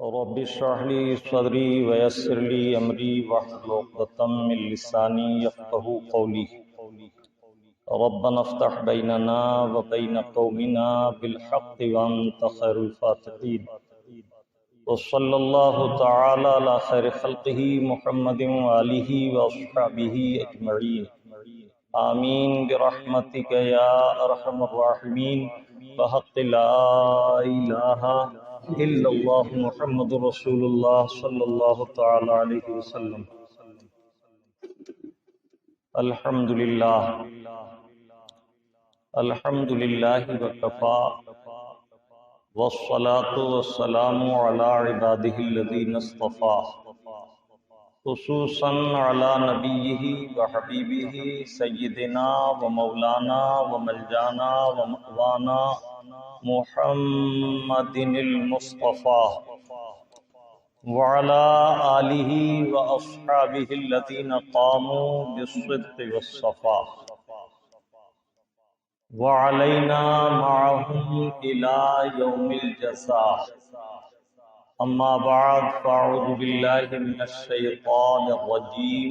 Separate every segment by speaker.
Speaker 1: رب اشرح لي صدري ويسر لي أمري واحلل عقدة من لساني يفقهوا قولي. ربنا افتح بيننا وبين قومنا بالحق وأنت خير الفاتحين. وصلى الله تعالى على خير خلقه محمد وآله وأصحابه أجمعين. آمين برحمتك يا أرحم الراحمين بحق لا إله إلا الله محمد رسول الله صلى الله تعالى عليه وسلم. الحمد لله وكفى والصلاة والسلام على عباده الذين اصطفى خصوصا على نبيه وحبيبه سيدنا ومولانا وملجانا ومأوانا محمد المصطفى وعلى آله وأصحابه الذين قاموا بالصدق والصفاء وعلينا معهم إلى يوم الجزاء. أما بعد فأعوذ بالله من الشيطان الرجيم.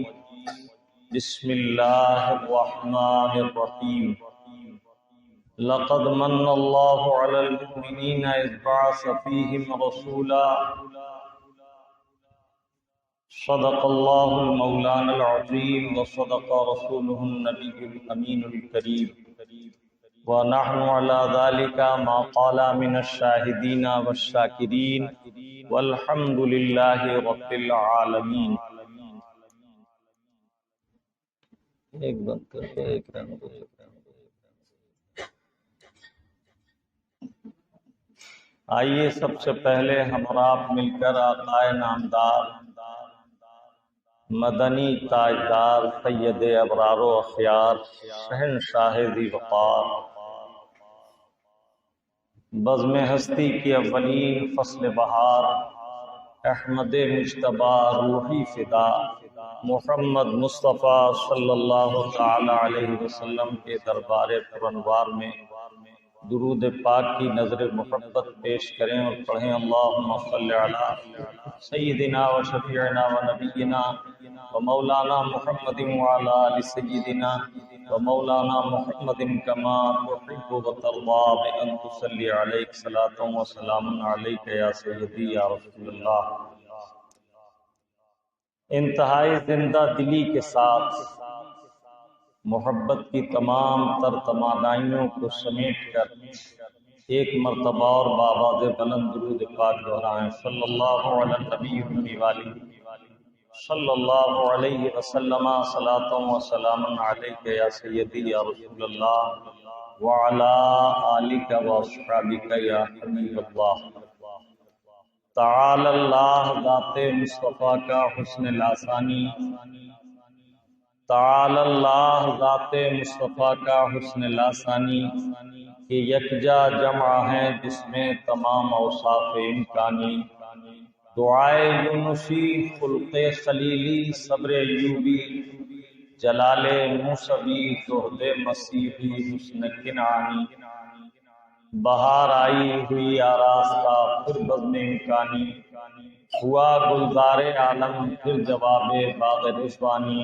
Speaker 1: بسم الله الرحمن الرحيم. لقد من الله على المؤمنين إذ بعث فيهم رسولا. صدق الله المولانا العظيم وصدق رسوله النبي الأمين الكريم. ونحن على ذلك ما قال من الشاهدين والشاكرين والحمد لله رب العالمين. ایک بند کر کے ایک رہنے دو. آئیے سب سے پہلے ہم اور آپ مل کر آقائے نامدار مدنی تاجدار سید ابرار و اخیار شہنشاہ ذی وقار بزم ہستی کی اولین فصل بہار احمد مجتبی روحی فدا محمد مصطفیٰ صلی اللہ تعالی علیہ وسلم کے دربار پرانوار میں درود پاک کی نظر محبت پیش کریں اور پڑھیں. اللہم صلی علی سیدنا و شفیعنا و نبینا و مولانا محمد وعلی آل سیدنا و مولانا محمد کما تحب و ترضی بأن تصلی علیک صلاۃ و سلام علیک یا سیدی یا رسول اللہ. انتہائی زندہ دلی کے ساتھ محبت کی تمام تر تمنائیوں کو سمیٹ کر ایک مرتبہ اور بآواز بلند درود پاک دہرائیں. صلی اللہ علی النبی النبی صلی اللہ علیہ وسلم صلاۃ و سلام علیک یا سیدی یا رسول اللہ وعلی آلک و اصحابک یا حبیب اللہ. تعالی اللہ ذات مصطفیٰ کا حسن لاسانی. تعالی اللہ ذات مصطفیٰ کا حسن لاسانی کہ یکجا جمع ہے جس میں تمام اوصاف امکانی. دعائے یونسی خلق خلیلی صبر ایوبی جلال موسوی جہد مسیحی حسن کنعانی. بہار آئی ہوئی آراستہ پھر بزم امکانی ہوا گلزار عالم پھر جواب باغ رضوانی.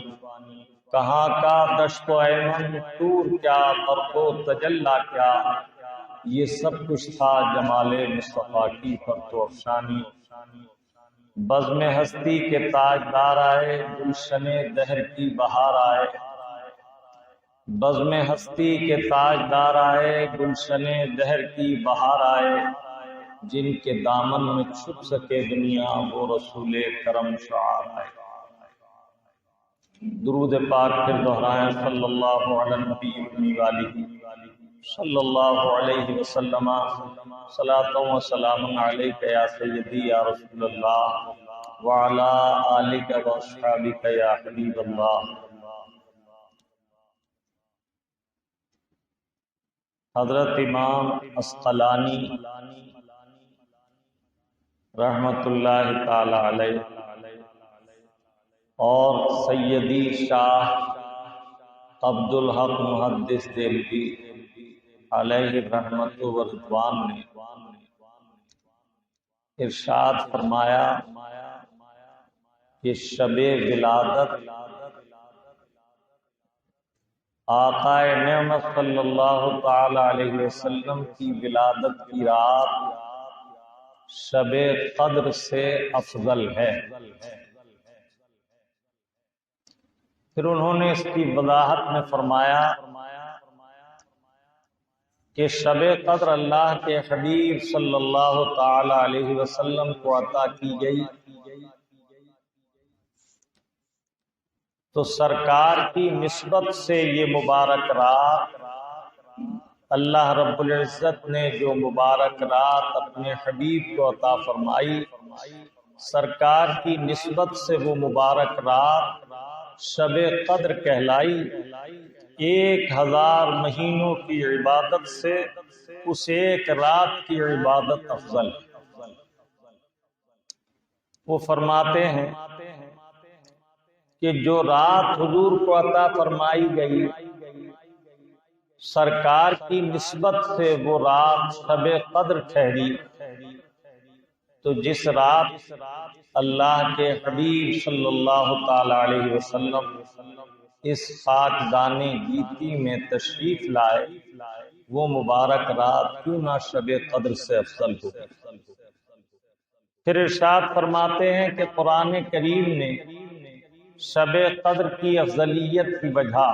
Speaker 1: کہاں کا دشت و ایمن طور کیا برق و تجلی کیا یہ سب کچھ تھا جمال مصطفیٰ کی فرت و افشانی. بزم ہستی کے تاجدار آئے گلشن دہر کی بہار آئے. بزم ہستی کے تاجدار آئے گلشن دہر کی بہار آئے. جن کے دامن میں چھپ سکے دنیا وہ رسول کرم شعار آئے. درود پاک پھر دہرائیں. صلی اللہ علی النبی النبی صلی اللہ علیہ وسلم صلاۃ و سلام علیک یا سیدی یا رسول اللہ وعلی آلک و اصحابک یا حبیب اللہ. حضرت امام عسقلانی رحمت اللہ تعالی علیہ اور سیدی شاہ عبدالحق محدث دہلوی علیہ رحمت و رضوان نے ارشاد فرمایا کہ شب ولادت آقا نعمت صلی اللہ تعالی علیہ وسلم کی ولادت کی رات شب قدر سے افضل ہے۔ پھر انہوں نے اس کی وضاحت میں فرمایا کہ شب قدر اللہ کے حبیب صلی اللہ تعالی علیہ وسلم کو عطا کی گئی تو سرکار کی نسبت سے یہ مبارک رات اللہ رب العزت نے جو مبارک رات اپنے حبیب کو عطا فرمائی، سرکار کی نسبت سے وہ مبارک رات شب قدر کہلائی۔ 1000 مہینوں کی عبادت سے اس ایک رات کی عبادت افضل ہے۔ وہ فرماتے ہیں کہ جو رات حضور کو عطا فرمائی گئی سرکار کی نسبت سے وہ رات شب قدر ٹھہری، تو جس رات اللہ کے حبیب صلی اللہ تعالی علیہ وسلم اس خاکدان گیتی میں تشریف لائے وہ مبارک رات کیوں نہ شب قدر سے افضل ہو۔ پھر ارشاد فرماتے ہیں کہ قرآن کریم نے شب قدر کی افضلیت کی وجہ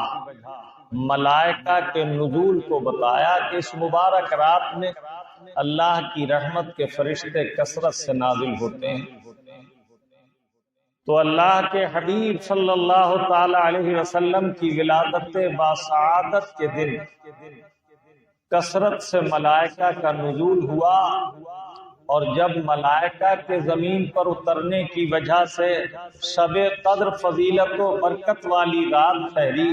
Speaker 1: ملائکہ کے نزول کو بتایا کہ اس مبارک رات میں اللہ کی رحمت کے فرشتے کثرت سے نازل ہوتے ہیں۔ تو اللہ کے حبیب صلی اللہ تعالی علیہ وسلم کی ولادت باسعادت کے دن کثرت سے ملائکہ کا نزول ہوا، اور جب ملائکہ کے زمین پر اترنے کی وجہ سے شب قدر فضیلت و برکت والی رات ٹھہری،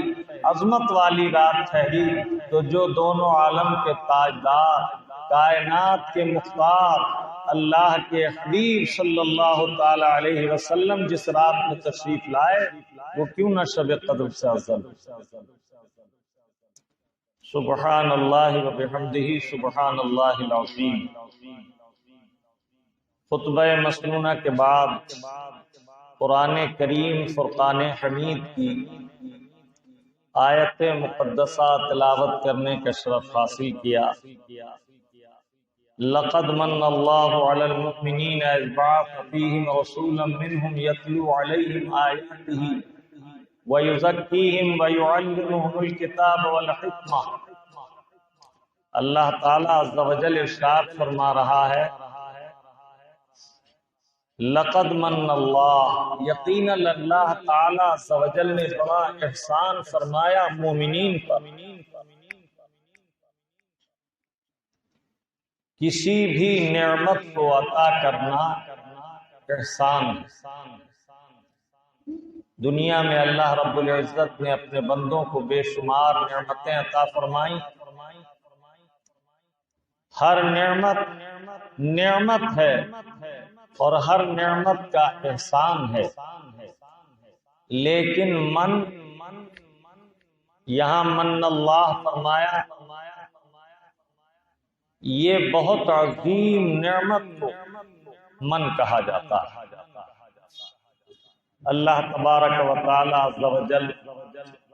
Speaker 1: عظمت والی رات ٹھہری، تو جو دونوں عالم کے تاجدار، کائنات کے مختار اللہ کے حبیب صلی اللہ تعالی علیہ وسلم جس رات میں تشریف لائے وہ کیوں نہ شب قدر سے افضل۔ سبحان اللہ و بحمدہ سبحان اللہ العظیم۔ خطبہ مسنونہ کے بعد قرآن کریم فرقان حمید کی آیت مقدسہ تلاوت کرنے کا شرف حاصل کیا۔ لقد من اللہ علی المؤمنین اذ بعث فیہم رسولا منہم یتلو علیہم آیاتہ ویزکیہم ویعلمہم الکتاب والحکمہ۔ اللہ تعالیٰ عز و جل ارشاد فرما رہا ہے لقد من اللہ، یقینا اللہ تعالیٰ عز و جل نے بڑا احسان فرمایا مومنین پر۔ کسی بھی نعمت کو عطا کرنا احسان ہے۔ دنیا میں اللہ رب العزت نے اپنے بندوں کو بے شمار نعمتیں عطا فرمائیں۔ ہر نعمت ہے اور ہر نعمت کا احسان ہے، لیکن یہاں من اللہ فرمایا، یہ بہت عظیم نعمت کو من کہا جاتا ہے۔ اللہ تبارک و تعالی عز و جل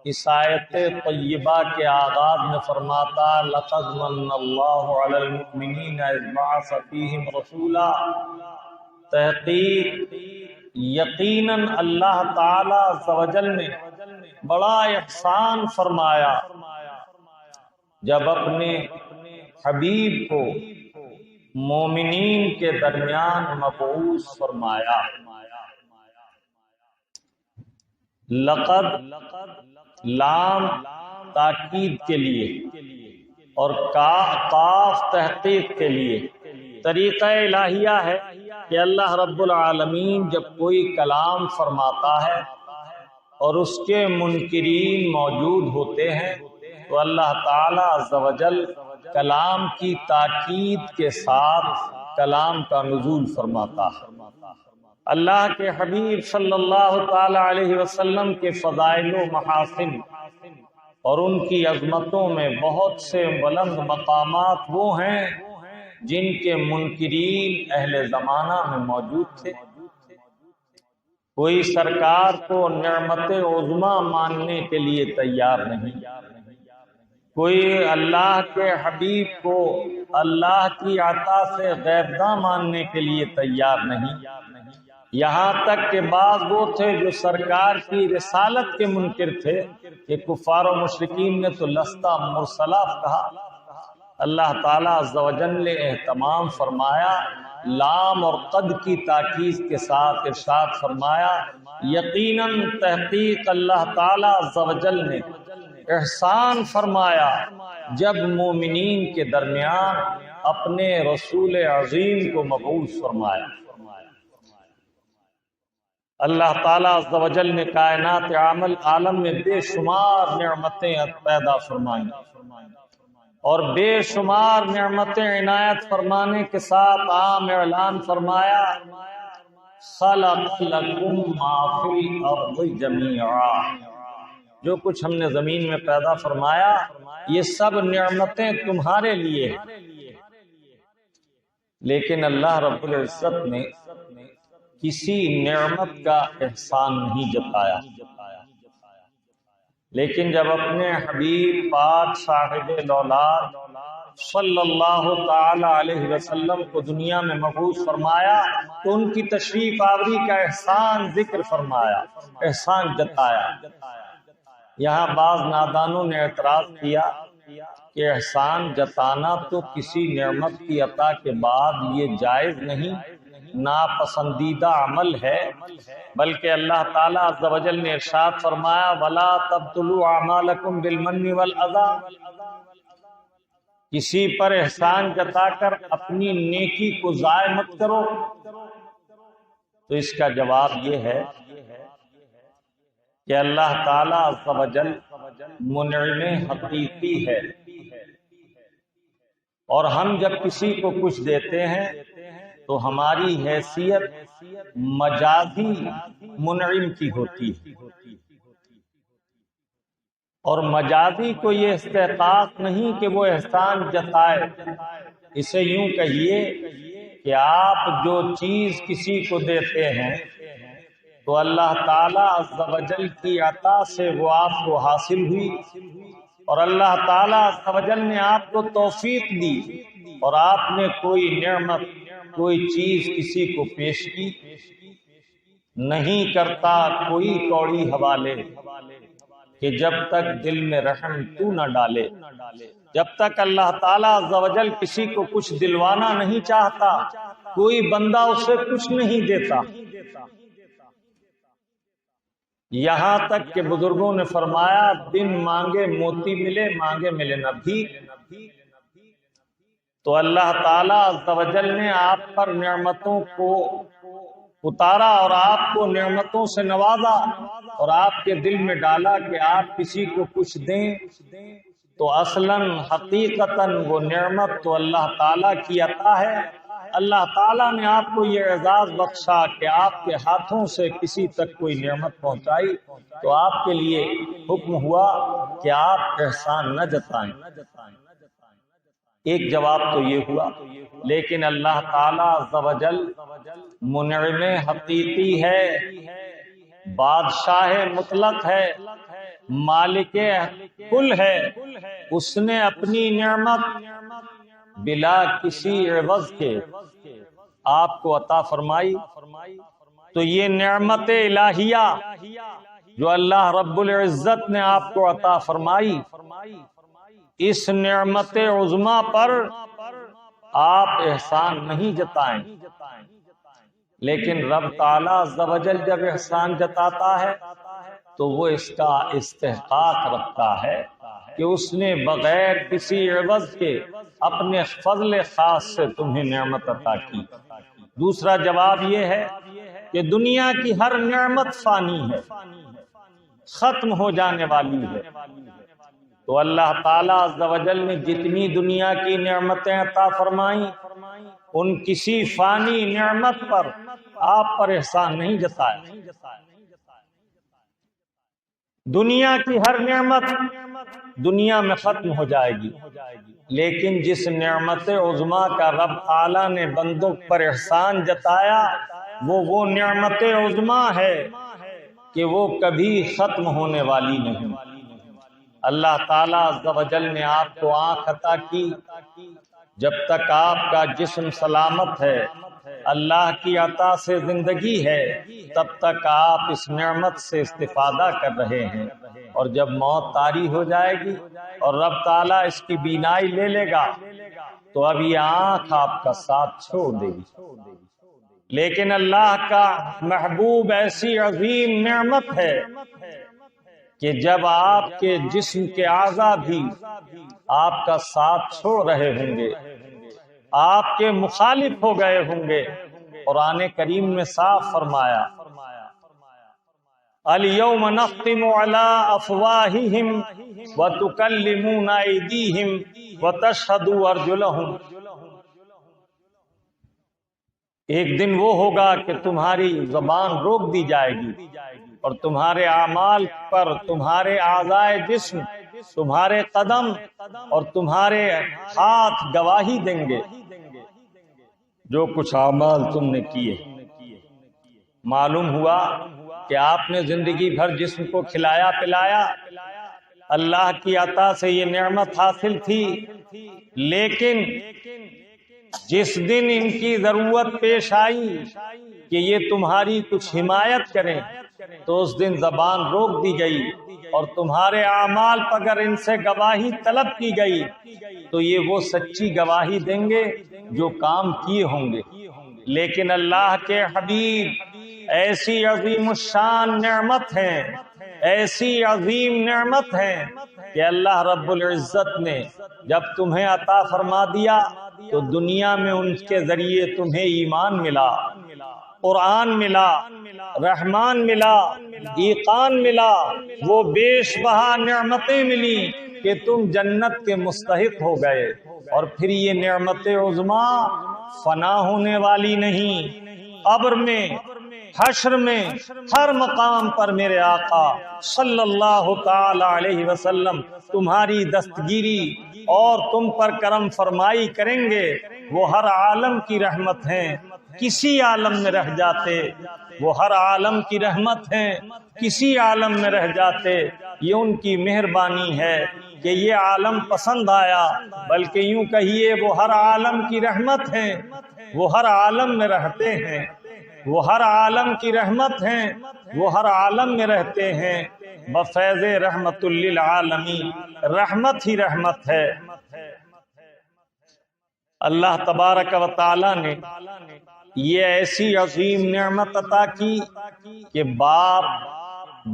Speaker 1: اس آیت طیبہ کے آغاز میں فرماتا لقد من اللہ علی المؤمنین اذ بعث فیہم رسولا، تحقیق یقیناً اللہ تعالی عز و جل نے بڑا احسان فرمایا جب اپنے حبیب کو مومنین کے درمیان مبعوث فرمایا۔ لقد لام تاکید کے لیے اور قاف تحقیق کے لیے طریقہ الہیہ ہے کہ اللہ رب العالمین جب کوئی کلام فرماتا ہے اور اس کے منکرین موجود ہوتے ہیں تو اللہ تعالی عز و جل کلام کی تاکید کے ساتھ کلام کا نزول فرماتا ہے۔ اللہ کے حبیب صلی اللہ تعالی علیہ وسلم کے فضائل و محاسن اور ان کی عظمتوں میں بہت سے بلند مقامات وہ ہیں جن کے منکرین اہل زمانہ میں موجود تھے۔ کوئی سرکار کو نعمت عظمیٰ ماننے کے لیے تیار نہیں، کوئی اللہ کے حبیب کو اللہ کی عطا سے غیبداں ماننے کے لیے تیار نہیں۔ یہاں تک کہ بعض وہ تھے جو سرکار کی رسالت کے منکر تھے کہ کفار و مشرکین نے تو لستہ مرسلہ کہا۔ اللہ تعالیٰ عز و جل نے اہتمام فرمایا، لام اور قد کی تاکید کے ساتھ ارشاد فرمایا، یقیناً تحقیق اللہ تعالیٰ عز و جل نے احسان فرمایا جب مومنین کے درمیان اپنے رسول عظیم کو مبعوث فرمایا۔ اللہ تعالیٰ عز و جل نے کائنات عالم میں بے شمار نعمتیں پیدا فرمائیں اور بے شمار نعمتیں عنایت فرمانے کے ساتھ عام اعلان فرمایا، خلق لکم ما فی الارض جمیعا، جو کچھ ہم نے زمین میں پیدا فرمایا یہ سب نعمتیں تمہارے لیے ہیں۔ لیکن اللہ رب العزت نے کسی نعمت کا احسان نہیں جتایا، لیکن جب اپنے حبیب پاک صاحب الاولاد صلی اللہ تعالی علیہ وسلم کو دنیا میں مبعوث فرمایا تو ان کی تشریف آوری کا احسان ذکر فرمایا، احسان جتایا۔ یہاں بعض نادانوں نے اعتراض کیا کہ احسان جتانا تو کسی نعمت کی عطا کے بعد یہ جائز نہیں، ناپسندیدہ عمل ہے، بلکہ اللہ تعالیٰ عز و جل نے ارشاد فرمایا، وَلَا تَبْطُلُوا أَعْمَالَكُمْ بِالْمَنِّ وَالْأَذَىٰ، کسی پر احسان جتا کر اپنی نیکی کو ضائع مت کرو۔ تو اس کا جواب یہ ہے کہ اللہ تعالیٰ عز و جل منعم حقیقی ہے، اور ہم جب کسی کو کچھ دیتے ہیں تو ہماری حیثیت مجازی منعم کی ہوتی ہے، اور مجازی کو یہ استحقاق نہیں کہ وہ احسان جتائے۔ اسے یوں کہیے کہ آپ جو چیز کسی کو دیتے ہیں تو اللہ تعالیٰ عز و جل کی عطا سے وہ آپ کو حاصل ہوئی، اور اللہ تعالیٰ عز و جل نے آپ کو توفیق دی، اور آپ نے کوئی نعمت کوئی چیز کسی کو پیش کی۔ نہیں کرتا کوئی کوڑی حوالے کہ جب تک دل میں رحم تو نہ ڈالے۔ جب تک اللہ تعالیٰ عز و جل کسی کو کچھ دلوانا نہیں چاہتا کوئی بندہ اسے کچھ نہیں دیتا۔ یہاں تک کہ بزرگوں نے فرمایا، بن مانگے موتی ملے، مانگے ملے نہ بھیک۔ تو اللہ تعالیٰ عز و جل نے آپ پر نعمتوں کو اتارا اور آپ کو نعمتوں سے نوازا، اور آپ کے دل میں ڈالا کہ آپ کسی کو کچھ دیں، تو اصلاً حقیقتاً وہ نعمت تو اللہ تعالیٰ کی عطا ہے۔ اللہ تعالیٰ نے آپ کو یہ اعزاز بخشا کہ آپ کے ہاتھوں سے کسی تک کوئی نعمت پہنچائی، تو آپ کے لیے حکم ہوا کہ آپ احسان نہ جتائیں۔ ایک جواب تو یہ ہوا، لیکن اللہ تعالیٰ عز و جل منعم حقیقی ہے، بادشاہ مطلق ہے، مالک کل ہے۔ اس نے اپنی نعمت بلا کسی عوض کے آپ کو عطا فرمائی، تو یہ نعمت الہیہ جو اللہ رب العزت نے آپ کو عطا فرمائی، اس نعمت عظمیٰ پر آپ احسان نہیں جتائیں، لیکن رب تعالیٰ عز و جل جب احسان جتاتا ہے تو وہ اس کا استحقاق رکھتا ہے کہ اس نے بغیر کسی عوض کے اپنے فضل خاص سے تمہیں نعمت عطا کی۔ دوسرا جواب یہ ہے کہ دنیا کی ہر نعمت فانی ہے، ختم ہو جانے والی ہے، تو اللہ تعالیٰ عز و جل نے جتنی دنیا کی نعمتیں عطا فرمائیں ان کسی فانی نعمت پر آپ پر احسان نہیں جتایا۔ دنیا کی ہر نعمت دنیا میں ختم ہو جائے گی، لیکن جس نعمت عظما کا رب تعالیٰ نے بندوں پر احسان جتایا وہ نعمت عظما ہے کہ وہ کبھی ختم ہونے والی نہیں۔ اللہ تعالیٰ عز و جل نے آپ کو آنکھ عطا کی، جب تک آپ کا جسم سلامت ہے، اللہ کی عطا سے زندگی ہے، تب تک آپ اس نعمت سے استفادہ کر رہے ہیں، اور جب موت طاری ہو جائے گی اور رب تعالیٰ اس کی بینائی لے لے گا تو اب یہ آنکھ آپ کا ساتھ چھوڑ دے گی۔ لیکن اللہ کا محبوب ایسی عظیم نعمت ہے کہ جب آپ کے جسم کے اعضاء بھی آپ کا ساتھ چھوڑ رہے ہوں گے، آپ کے مخالف ہو گئے ہوں گے، قرآن کریم میں صاف فرمایا اليوم نختم على افواههم وتكلمنا ايديهم وتشهد ارجلهم۔ ایک دن وہ ہوگا کہ تمہاری زبان روک دی جائے گی اور تمہارے اعمال پر تمہارے اعضاء جسم، تمہارے قدم اور تمہارے ہاتھ گواہی دیں گے جو کچھ اعمال تم نے کیے۔ معلوم ہوا کہ آپ نے زندگی بھر جسم کو کھلایا پلایا، اللہ کی عطا سے یہ نعمت حاصل تھی، لیکن جس دن ان کی ضرورت پیش آئی کہ یہ تمہاری کچھ حمایت کریں تو اس دن زبان روک دی گئی، اور تمہارے اعمال پر اگر ان سے گواہی طلب کی گئی تو یہ وہ سچی گواہی دیں گے جو کام کیے ہوں گے۔ لیکن اللہ کے حبیب ایسی عظیم الشان نعمت ہیں، ایسی عظیم نعمت ہیں کہ اللہ رب العزت نے جب تمہیں عطا فرما دیا تو دنیا میں ان کے ذریعے تمہیں ایمان ملا، قرآن ملا، رحمان ملا، ایقان ملا، وہ بیش بہا نعمتیں ملی کہ تم جنت کے مستحق ہو گئے۔ اور پھر یہ نعمت عظما فنا ہونے والی نہیں، قبر میں، حشر میں، ہر مقام پر میرے آقا صلی اللہ تعالی علیہ وسلم تمہاری دستگیری اور تم پر کرم فرمائی کریں گے۔ وہ ہر عالم کی رحمت ہیں، کسی عالم میں رہ جاتے، وہ ہر عالم کی رحمت ہیں، کسی عالم میں رہ جاتے، یہ ان کی مہربانی ہے کہ یہ عالم پسند آیا، بلکہ یوں کہیے وہ ہر عالم کی رحمت ہیں، وہ ہر عالم میں رہتے ہیں، وہ ہر عالم کی رحمت ہیں، وہ ہر عالم میں رہتے ہیں، بفیض رحمت للعالمین، رحمت ہی رحمت ہے۔ اللہ تبارک و تعالی نے یہ ایسی عظیم نعمت عطا کی کہ باپ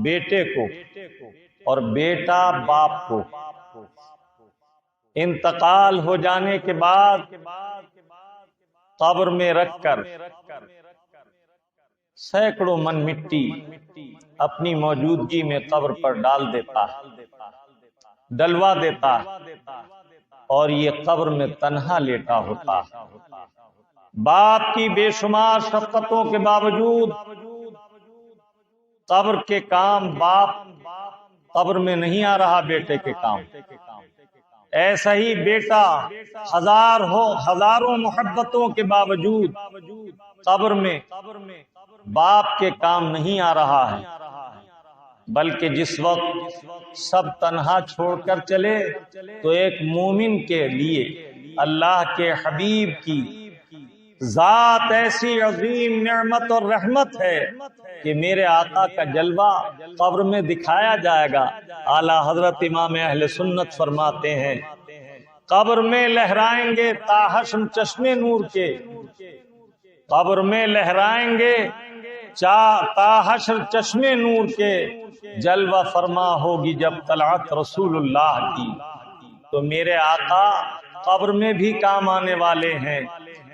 Speaker 1: بیٹے کو اور بیٹا باپ کو انتقال ہو جانے کے بعد قبر میں رکھ کر سینکڑوں من مٹی اپنی موجودگی میں قبر پر ڈال دیتا ہے، ڈلوا دیتا ہے، اور یہ قبر میں تنہا لیٹا ہوتا ہے۔ باپ کی بے شمار شفقتوں کے باوجود قبر کے کام باپ قبر میں نہیں آ رہا بیٹے کے کام، ایسا ہی بیٹا ہزاروں محبتوں کے باوجود قبر میں باپ کے کام نہیں آ رہا ہے، بلکہ جس وقت سب تنہا چھوڑ کر چلے تو ایک مومن کے لیے اللہ کے حبیب کی ذات ایسی عظیم نعمت اور رحمت ہے کہ میرے آقا کا جلوہ قبر میں دکھایا جائے گا۔ اعلیٰ حضرت امام اہل سنت فرماتے ہیں قبر میں لہرائیں گے تاحشم چشمے نور کے، قبر میں لہرائیں گے تاحشر چشمے نور کے، جلوہ فرما ہوگی جب طلعت رسول اللہ کی۔ تو میرے آقا قبر میں بھی کام آنے والے ہیں،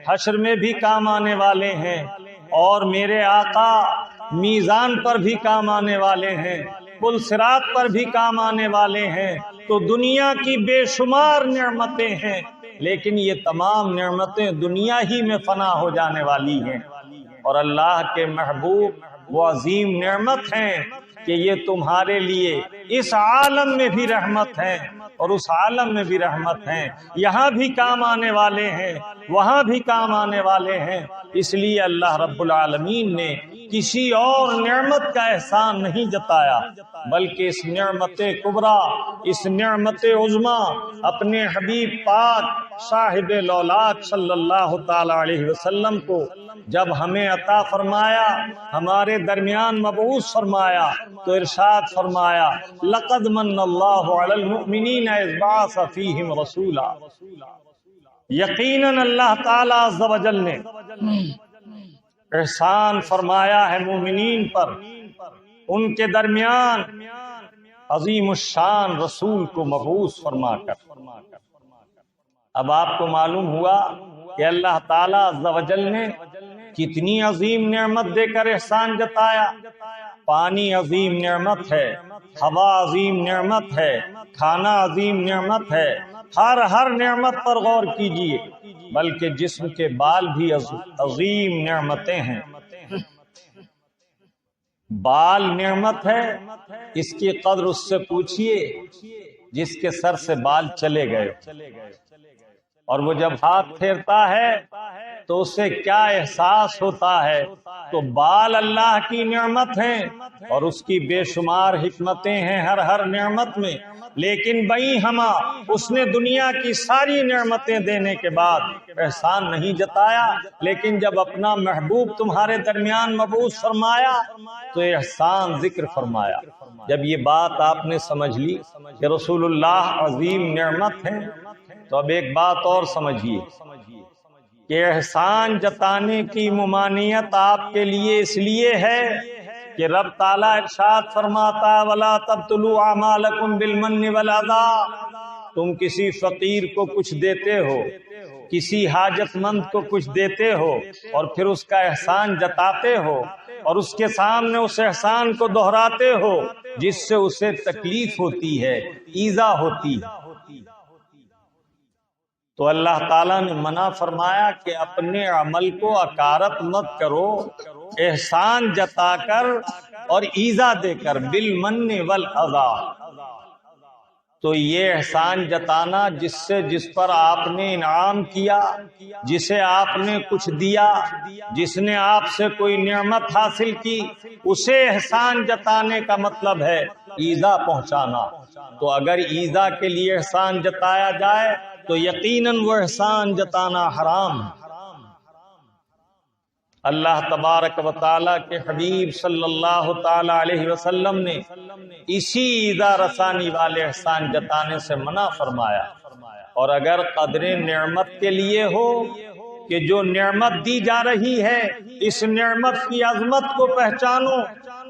Speaker 1: حشر میں بھی کام آنے والے ہیں، اور میرے آقا میزان پر بھی کام آنے والے ہیں، پل صراط پر بھی کام آنے والے ہیں۔ تو دنیا کی بے شمار نعمتیں ہیں، لیکن یہ تمام نعمتیں دنیا ہی میں فنا ہو جانے والی ہیں، اور اللہ کے محبوب وہ عظیم نعمت ہیں کہ یہ تمہارے لیے اس عالم میں بھی رحمت ہیں اور اس عالم میں بھی رحمت ہیں، یہاں بھی کام آنے والے ہیں، وہاں بھی کام آنے والے ہیں۔ اس لیے اللہ رب العالمین نے کسی اور نعمت کا احسان نہیں جتایا، بلکہ اس نعمت کبریٰ، اس نعمت عظمیٰ اپنے حبیب پاک صاحب لولاک صلی اللہ تعالی علیہ وسلم کو جب ہمیں عطا فرمایا، ہمارے درمیان مبعوث فرمایا، تو ارشاد فرمایا لقد من اللہ علی المؤمنین اذ بعث فیہم رسولا، یقیناً اللہ تعالی عز و جل نے احسان فرمایا ہے مومنین پر، ان کے درمیان عظیم الشان رسول کو مبعوث فرما کر۔ اب آپ کو معلوم ہوا کہ اللہ تعالیٰ عز و جل نے کتنی عظیم نعمت دے کر احسان جتایا۔ پانی عظیم نعمت ہے، ہوا عظیم نعمت ہے، کھانا عظیم نعمت ہے، ہر نعمت پر غور کیجئے، بلکہ جسم کے بال بھی عظیم نعمتیں ہیں۔ بال نعمت ہے، اس کی قدر اس سے پوچھئے جس کے سر سے بال چلے گئے، اور وہ جب ہاتھ پھیرتا ہے تو اسے کیا احساس ہوتا ہے۔ تو بال اللہ کی نعمت ہیں اور اس کی بے شمار حکمتیں ہیں ہر نعمت میں، لیکن بھئی ہما اس نے دنیا کی ساری نعمتیں دینے کے بعد احسان نہیں جتایا، لیکن جب اپنا محبوب تمہارے درمیان مبعوث فرمایا تو احسان ذکر فرمایا۔ جب یہ بات آپ نے سمجھ لی کہ رسول اللہ عظیم نعمت ہیں، تو اب ایک بات اور سمجھیے کہ احسان جتانے کی ممانعت آپ کے لیے اس لیے ہے کہ رب تعالیٰ ارشاد فرماتا وَلَا تَبْطُلُوا أَعْمَالَكُمْ بِالْمَنِّ وَالْأَذَىٰ، تم کسی فقیر کو کچھ دیتے ہو، کسی حاجت مند کو کچھ دیتے ہو اور پھر اس کا احسان جتاتے ہو اور اس کے سامنے اس احسان کو دہراتے ہو جس سے اسے تکلیف ہوتی ہے، ایذا ہوتی ہے، تو اللہ تعالیٰ نے منع فرمایا کہ اپنے عمل کو اکارت مت کرو، احسان جتا کر اور ایذا دے کر، بالمن والاذی۔ تو یہ احسان جتانا جس پر آپ نے انعام کیا، جسے آپ نے کچھ دیا، جس نے آپ سے کوئی نعمت حاصل کی، اسے احسان جتانے کا مطلب ہے ایذا پہنچانا۔ تو اگر ایذا کے لیے احسان جتایا جائے تو یقیناً وہ احسان جتانا حرام ہے۔ اللہ تبارک و تعالیٰ کے حبیب صلی اللہ تعالی علیہ وسلم نے اسی ایذا رسانی والے احسان جتانے سے منع فرمایا، اور اگر قدر نعمت کے لیے ہو کہ جو نعمت دی جا رہی ہے اس نعمت کی عظمت کو پہچانو،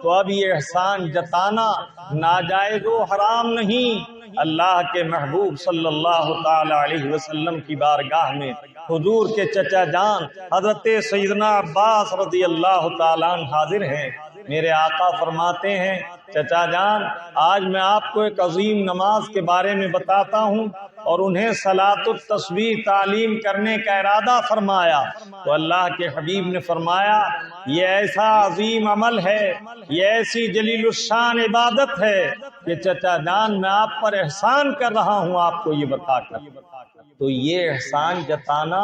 Speaker 1: تو اب یہ احسان جتانا ناجائز و حرام نہیں۔ اللہ کے محبوب صلی اللہ تعالی علیہ وسلم کی بارگاہ میں حضور کے چچا جان حضرت سیدنا عباس رضی اللہ تعالیٰ عنہ حاضر ہیں۔ میرے آقا فرماتے ہیں چچا جان آج میں آپ کو ایک عظیم نماز کے بارے میں بتاتا ہوں، اور انہیں صلاۃ التسبیح تعلیم کرنے کا ارادہ فرمایا، تو اللہ کے حبیب نے فرمایا یہ ایسا عظیم عمل ہے، یہ ایسی جلیل الشان عبادت ہے کہ چچا جان میں آپ پر احسان کر رہا ہوں آپ کو یہ بتا کر۔ تو یہ احسان جتانا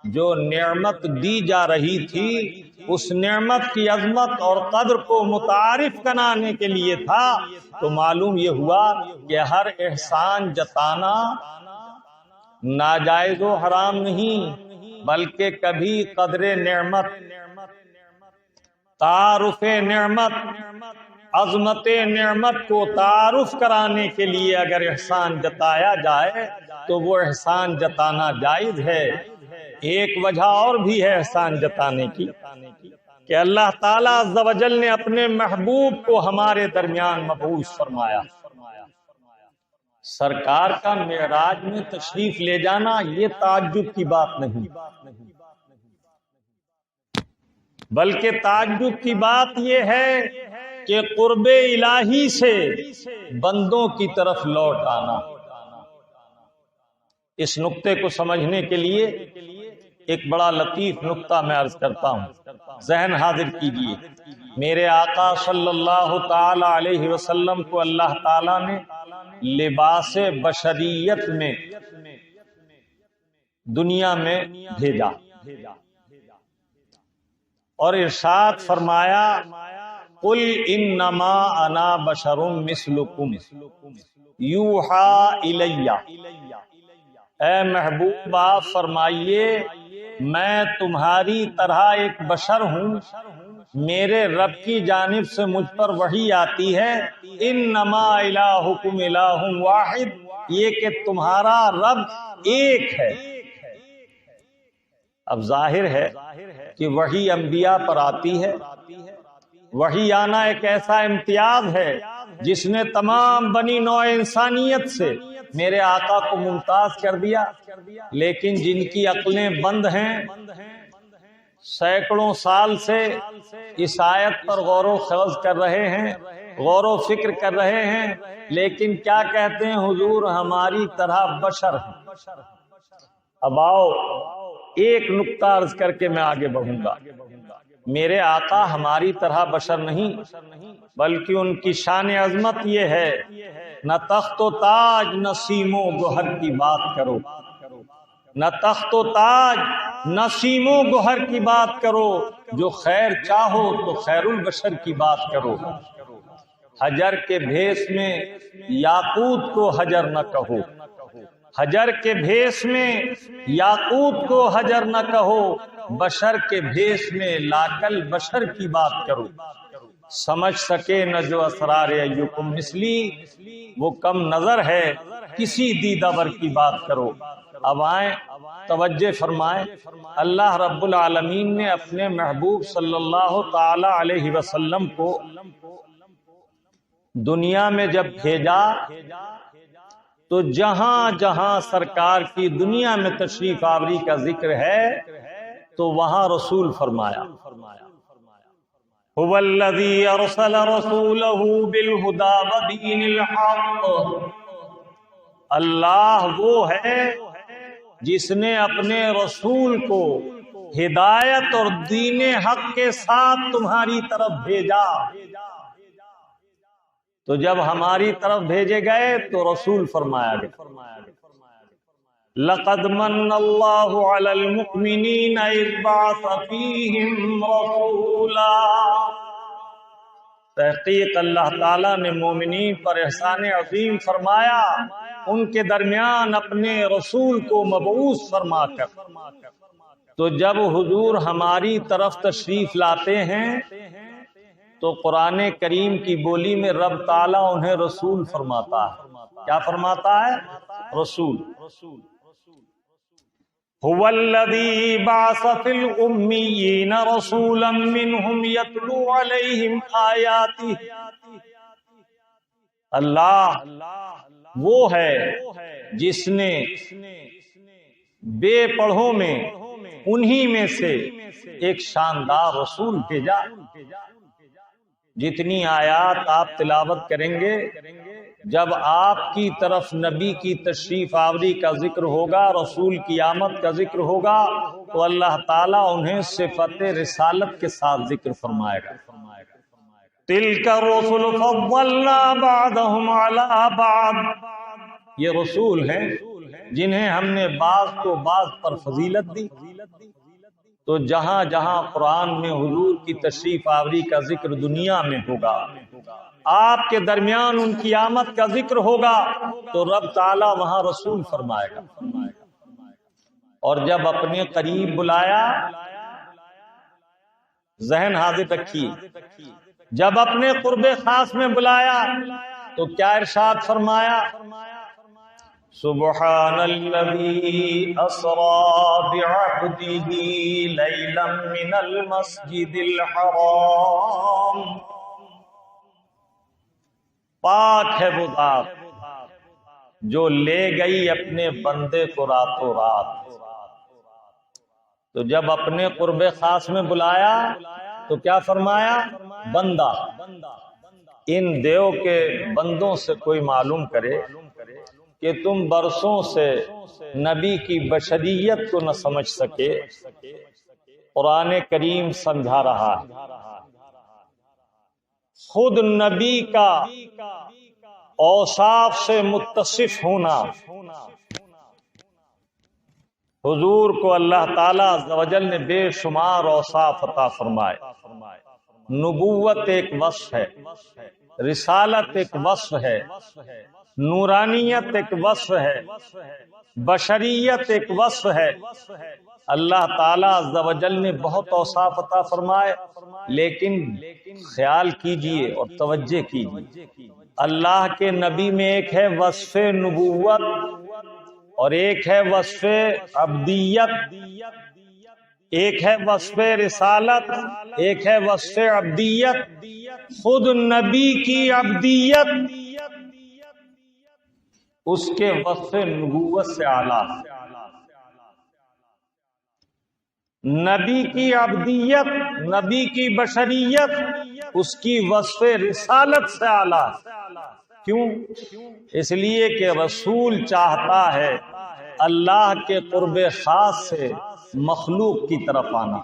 Speaker 1: جو نعمت دی جا رہی تھی اس نعمت کی عظمت اور قدر کو متعارف کرانے کے لیے تھا، تو معلوم یہ ہوا کہ ہر احسان جتانا ناجائز و حرام نہیں، بلکہ کبھی قدر نعمت، تعارف نعمت، عظمت نعمت کو تعارف کرانے کے لیے اگر احسان جتایا جائے تو وہ احسان جتانا جائز ہے۔ ایک وجہ اور بھی ہے احسان جتانے کی کہ اللہ تعالیٰ عز و جل نے اپنے محبوب کو ہمارے درمیان مبعوث فرمایا۔ سرکار کا معراج میں تشریف لے جانا یہ تعجب کی بات نہیں، بلکہ تعجب کی بات یہ ہے کہ قرب الہی سے بندوں کی طرف لوٹ آنا۔ اس نقطے کو سمجھنے کے لیے ایک بڑا لطیف نقطہ میں عرض کرتا ہوں، ذہن حاضر کیجئے۔ میرے آقا صلی اللہ تعالی علیہ وسلم کو اللہ تعالیٰ نے لباس بشریت میں دنیا میں بھیجا، اور ارشاد فرمایا قل انما انا بشر مثلکم یوحی الی، اے محبوب آپ فرمائیے میں تمہاری طرح ایک بشر ہوں، میرے رب کی جانب سے مجھ پر وحی آتی ہے، انما الہکم الہ واحد، یہ کہ تمہارا رب ایک ہے۔ اب ظاہر ہے کہ وحی انبیاء پر آتی ہے، وحی آنا ایک ایسا امتیاز ہے جس نے تمام بنی نوع انسانیت سے میرے آقا کو ممتاز کر دیا، لیکن جن کی عقلیں بند ہیں سینکڑوں سال سے اس آیت پر غور و خوض کر رہے ہیں، غور و فکر کر رہے ہیں، لیکن کیا کہتے ہیں حضور ہماری طرح بشر ہیں۔ اب آؤ ایک نقطہ عرض کر کے میں آگے بڑھوں گا، میرے آقا ہماری طرح بشر نہیں، بلکہ ان کی شان عظمت یہ ہے نہ تخت و تاج نہ سیم و گوہر کی بات کرو، نہ تخت و تاج نہ سیم و گوہر کی بات کرو، جو خیر چاہو تو خیر البشر کی بات کرو، حجر کے بھیس میں یاقوت کو حجر نہ کہو، حجر کے بھیس میں یاقوت کو حجر نہ کہو، بشر کے بھیس میں لاکل بشر کی بات کرو، سمجھ سکے نہ جو اسرار ایکم مثلی، وہ کم نظر ہے کسی دیدہ ور کی بات کرو۔ اب آئیں توجہ فرمائیں، اللہ رب العالمین نے اپنے محبوب صلی اللہ تعالی علیہ وسلم کو دنیا میں جب بھیجا تو جہاں جہاں سرکار کی دنیا میں تشریف آوری کا ذکر ہے تو وہاں رسول فرمایا، هو الذی ارسل رسولہ بالہدی ودین الحق، اللہ وہ ہے جس نے اپنے رسول کو ہدایت اور دین حق کے ساتھ تمہاری طرف بھیجا۔ تو جب ہماری طرف بھیجے گئے تو رسول فرمایا گیا، لقد من اللہ علی المؤمنین اذ بعث فیہم رسولا، تحقیق اللہ تعالیٰ نے مومنین پر احسان عظیم فرمایا ان کے درمیان اپنے رسول کو مبعوث فرما کر۔ تو جب حضور ہماری طرف تشریف لاتے ہیں تو قرآن کریم کی بولی میں رب تعالیٰ انہیں رسول فرماتا ہے۔ کیا فرماتا ہے؟ رسول۔ هو الذی بعث فی الامیین رسولا منہم یتلو علیہم آیاتہ، اللہ وہ ہے جس نے بے پڑھوں میں انہی میں سے ایک شاندار رسول بھیجا۔ جتنی آیات آپ تلاوت کریں گے، جب آپ کی طرف نبی کی تشریف آوری کا ذکر ہوگا، رسول کی آمد کا ذکر ہوگا، تو اللہ تعالیٰ انہیں صفت رسالت کے ساتھ ذکر فرمائے گا۔ تلک الرسل فضلنا بعضهم علی بعض، یہ رسول ہیں جنہیں ہم نے بعض کو بعض پر فضیلت دی۔ تو جہاں جہاں قرآن میں حضور کی تشریف آوری کا ذکر دنیا میں ہوگا، آپ کے درمیان ان کی آمد کا ذکر ہوگا، تو رب تعالیٰ وہاں رسول فرمائے گا۔ اور جب اپنے قریب بلایا، ذہن حاضر رکھیے، جب اپنے قرب خاص میں بلایا تو کیا ارشاد فرمایا؟ سبحان الذی اسری بعبدہ لیلا من المسجد الحرام، پاک ہے وہ ذات جو لے گئی اپنے بندے کو راتوں رات۔ تو جب اپنے قرب خاص میں بلایا تو کیا فرمایا؟ بندہ۔ ان دیو کے بندوں سے کوئی معلوم کرے کہ تم برسوں سے نبی کی بشریت کو نہ سمجھ سکے، قرآن کریم سمجھا رہا ہے۔ خود نبی کا اوصاف سے متصف ہونا، حضور کو اللہ تعالیٰ عز و جل نے بے شمار اوصاف عطا فرمائے۔ نبوت ایک وصف ہے، رسالت ایک وصف ہے، نورانیت ایک وصف ہے، بشریت ایک وصف ہے۔ اللہ تعالیٰ عز و جل نے بہت اوصاف عطا فرمائے، لیکن خیال کیجئے اور توجہ کیجئے، اللہ کے نبی میں ایک ہے وصف نبوت اور ایک ہے وصف عبدیت، ایک ہے وصف رسالت، ایک ہے وصف عبدیت۔ خود نبی کی عبدیت اس کے وصف نبوت سے اعلیٰ، نبی کی عبدیت، نبی کی بشریت اس کی وصف رسالت سے اعلیٰ۔ کیوں؟ اس لیے کہ رسول چاہتا ہے اللہ کے قرب خاص سے مخلوق کی طرف آنا،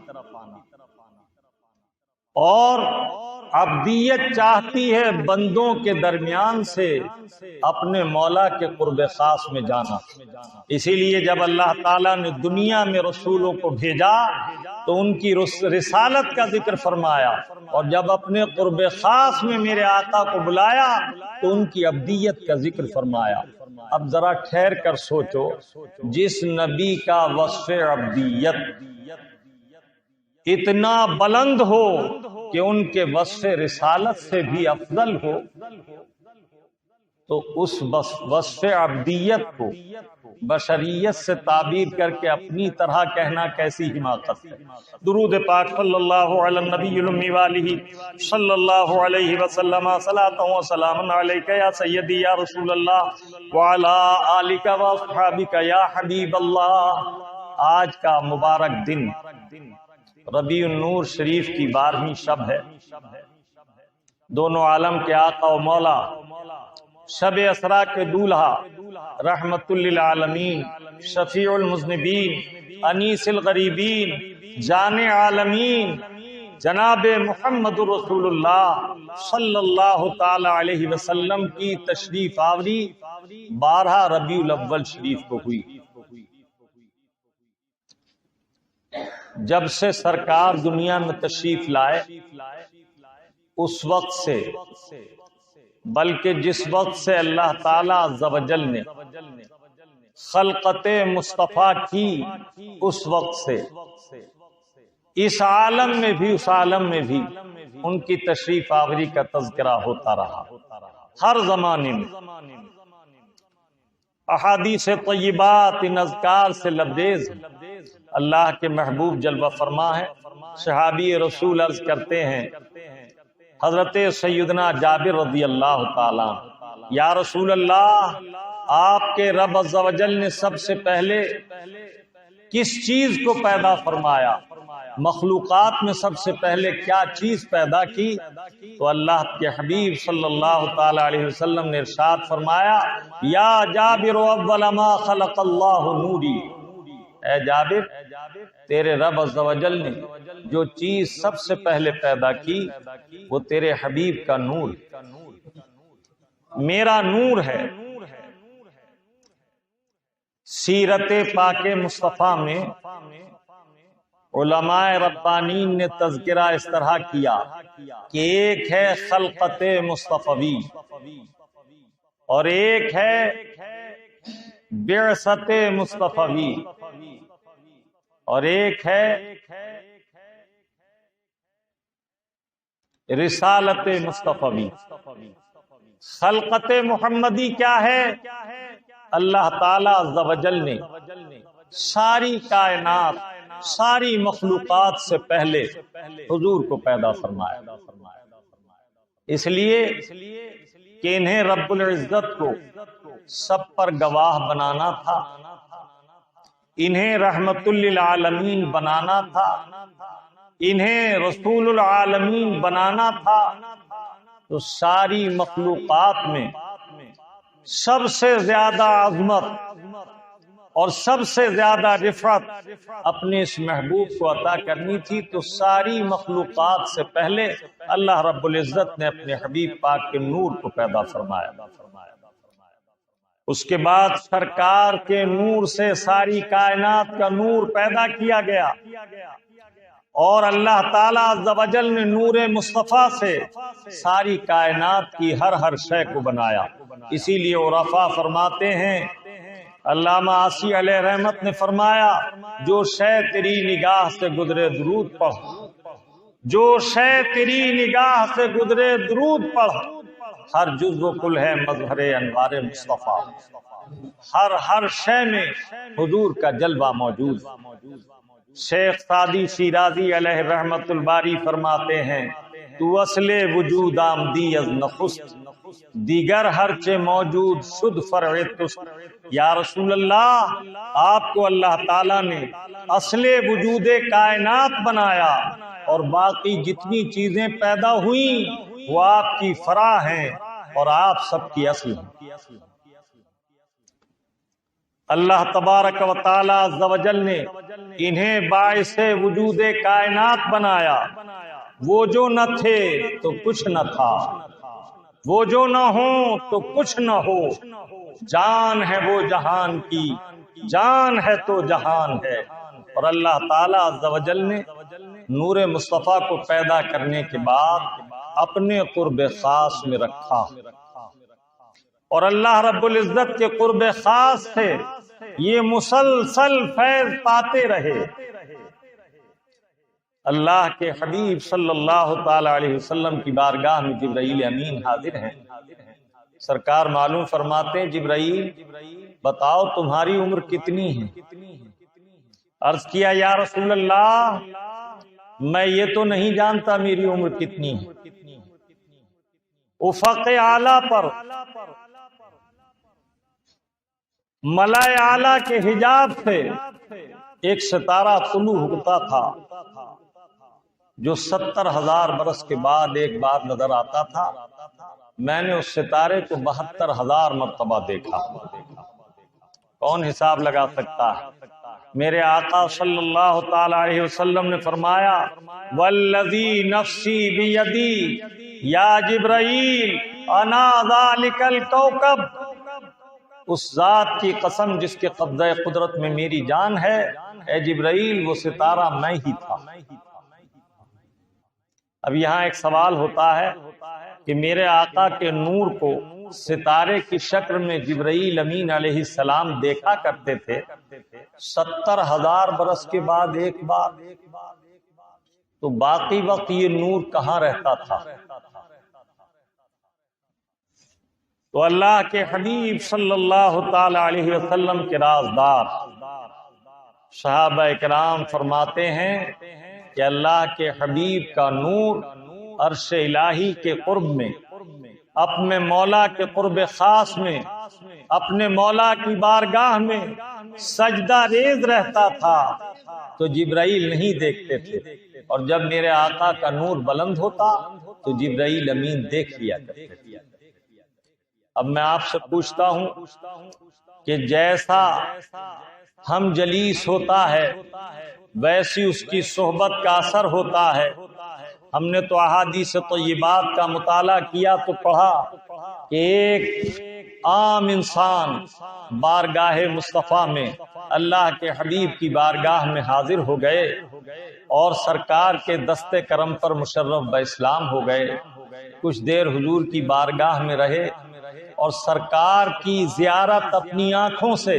Speaker 1: اور عبدیت چاہتی ہے بندوں کے درمیان سے اپنے مولا کے قرب خاص میں جانا۔ اسی لیے جب اللہ تعالیٰ نے دنیا میں رسولوں کو بھیجا تو ان کی رسالت کا ذکر فرمایا، اور جب اپنے قرب خاص میں میرے آقا کو بلایا تو ان کی عبدیت کا ذکر فرمایا۔ اب ذرا ٹھہر کر سوچو، جس نبی کا وصف عبدیت اتنا بلند ہو کہ ان کے وصف رسالت سے بھی افضل ہو، تو اس وصف عبدیت کو بشریت سے تعبیر کر کے اپنی طرح کہنا کیسی حماقت ہے۔ درود پاک صلی اللہ علی النبی الامی والہ صلی اللہ علیہ وسلم، صلاۃ و سلام علیک یا سیدی یا رسول اللہ وعلی آلک و اصحابک یا حبیب اللہ۔ آج کا مبارک دن ربیع النور شریف کی 12ویں شب ہے، دونوں عالم کے آقا و مولا، شب اسرا کے دولہا، رحمت للعالمین، شفیع المذنبین، انیس الغریبین، جان عالمین، جناب محمد رسول اللہ صلی اللہ تعالی علیہ وسلم کی تشریف آوری 12 ربیع الاول شریف کو ہوئی۔ جب سے سرکار دنیا میں تشریف لائے اس وقت سے، بلکہ جس وقت سے اللہ تعالی عز و جل نے خلقت مصطفیٰ کی اس وقت سے اس عالم میں بھی اس عالم میں بھی ان کی تشریف آوری کا تذکرہ ہوتا رہا۔ ہر زمانے میں احادیث طیبات ان اذکار سے لبریز ہیں۔ اللہ کے محبوب جلوہ فرما ہے، صحابی رسول عرض کرتے ہیں، حضرت سیدنا جابر رضی اللہ تعالیٰ، یا رسول اللہ، آپ کے رب عز و جل نے سب سے پہلے کس چیز کو پیدا فرمایا؟ مخلوقات میں سب سے پہلے کیا چیز پیدا کی؟ تو اللہ کے حبیب صلی اللہ تعالی علیہ وسلم نے ارشاد فرمایا، یا جابر اول ما خلق اللہ نوری، اے جابر، تیرے رب عز و جل نے جو چیز سب سے پہلے پیدا کی وہ تیرے حبیب کا نور، میرا نور ہے۔ سیرت پاک مصطفیٰ میں علماء ربانین نے تذکرہ اس طرح کیا کہ ایک ہے خلقت مصطفی اور ایک ہے بعثت مصطفی اور ایک ہے رسالت مصطفی۔ خلقت محمدی کیا ہے؟ اللہ تعالی عز و جل نے ساری کائنات، ساری مخلوقات سے پہلے حضور کو پیدا فرمایا، اس لیے کہ انہیں رب العزت کو سب پر گواہ بنانا تھا، انہیں رحمت للعالمین بنانا تھا، انہیں رسول العالمین بنانا تھا۔ تو ساری مخلوقات میں سب سے زیادہ عظمت اور سب سے زیادہ رفعت اپنے اس محبوب کو عطا کرنی تھی، تو ساری مخلوقات سے پہلے اللہ رب العزت نے اپنے حبیب پاک کے نور کو پیدا فرمایا۔ اس کے بعد سرکار کے نور سے ساری کائنات کا نور پیدا کیا گیا، اور اللہ تعالیٰ عز و جل نے نور مصطفیٰ سے ساری کائنات کی ہر شے کو بنایا۔ اسی لیے عرفا فرماتے ہیں، علامہ عاصی علیہ رحمت نے فرمایا، جو شے تیری نگاہ سے گزرے درود پڑھ، جو شے تیری نگاہ سے گزرے درود پڑھ، ہر جزو و کل ہے مظہر انوار مصطفیٰ، ہر شے میں حضور کا جلوہ موجود۔ شیخ سعدی شیرازی علیہ رحمت الباری فرماتے ہیں، تو اصل وجود آمدی از نخست، دیگر ہر چے موجود شد فرع تست۔ یا رسول اللہ، آپ کو اللہ تعالیٰ نے اصل وجود کائنات بنایا، اور باقی جتنی چیزیں پیدا ہوئیں وہ آپ کی فرع ہیں اور آپ سب کی اصل ہیں۔ اللہ تبارک و تعالی عز و جل نے انہیں باعث وجود کائنات بنایا۔ وہ جو نہ تھے تو کچھ نہ تھا، وہ جو نہ ہوں تو کچھ نہ ہو، جان ہے وہ جہان کی، جان ہے تو جہان ہے۔ اور اللہ تعالی عز و جل نے نور مصطفیٰ کو پیدا کرنے کے بعد اپنے قرب خاص میں رکھا، اور اللہ رب العزت کے قرب خاص سے یہ مسلسل فیض پاتے رہے۔ اللہ کے حبیب صلی اللہ تعالی علیہ وسلم کی بارگاہ میں جبرائیل امین حاضر ہیں۔ سرکار معلوم فرماتے ہیں، جبرائیل بتاؤ تمہاری عمر کتنی ہے؟ عرض کیا، یا رسول اللہ، میں یہ تو نہیں جانتا میری عمر کتنی ہے۔ افق اعلیٰ پر ملائے اعلیٰ کے حجاب سے ایک ستارہ طلوع ہوتا تھا، جو 70,000 برس کے بعد ایک بار نظر آتا تھا۔ میں نے اس ستارے کو 72,000 مرتبہ دیکھا۔ کون حساب لگا سکتا ہے؟ میرے آقا صلی اللہ تعالی علیہ وسلم نے فرمایا، والذی نفسی بیدی یا جبرائیل انا ذالک الکوکب، اس ذات کی قسم جس کے قبضہ قدرت میں میری جان ہے، اے جبرائیل وہ ستارہ میں ہی تھا۔ اب یہاں ایک سوال ہوتا ہے کہ میرے آقا کے نور کو ستارے کی شکل میں جبرائیل امین علیہ السلام دیکھا کرتے تھے، 70,000 برس کے بعد ایک بار، تو باقی وقت یہ نور کہاں رہتا تھا؟ تو اللہ کے حبیب صلی اللہ تعالی علیہ وسلم کے رازدار صحابہ کرام فرماتے ہیں کہ اللہ کے حبیب کا نور عرش الہی کے قرب میں، اپنے مولا کے قرب خاص میں، اپنے مولا کی بارگاہ میں سجدہ ریز رہتا تھا، تو جبرائیل نہیں دیکھتے تھے، اور جب میرے آقا کا نور بلند ہوتا تو جبرائیل امین دیکھ لیا کرتے تھے۔ اب میں آپ سے پوچھتا ہوں کہ جیسا ہم جلیس ہوتا ہے ویسی اس کی صحبت کا اثر ہوتا ہے۔ ہم نے تو احادیث طیبات کا مطالعہ کیا تو پڑھا کہ ایک عام انسان بارگاہ مصطفیٰ میں اللہ کے حبیب کی بارگاہ میں حاضر ہو گئے، اور سرکار کے دست کرم پر مشرف باسلام ہو گئے۔ کچھ دیر حضور کی بارگاہ میں رہے، اور سرکار کی زیارت اپنی آنکھوں سے،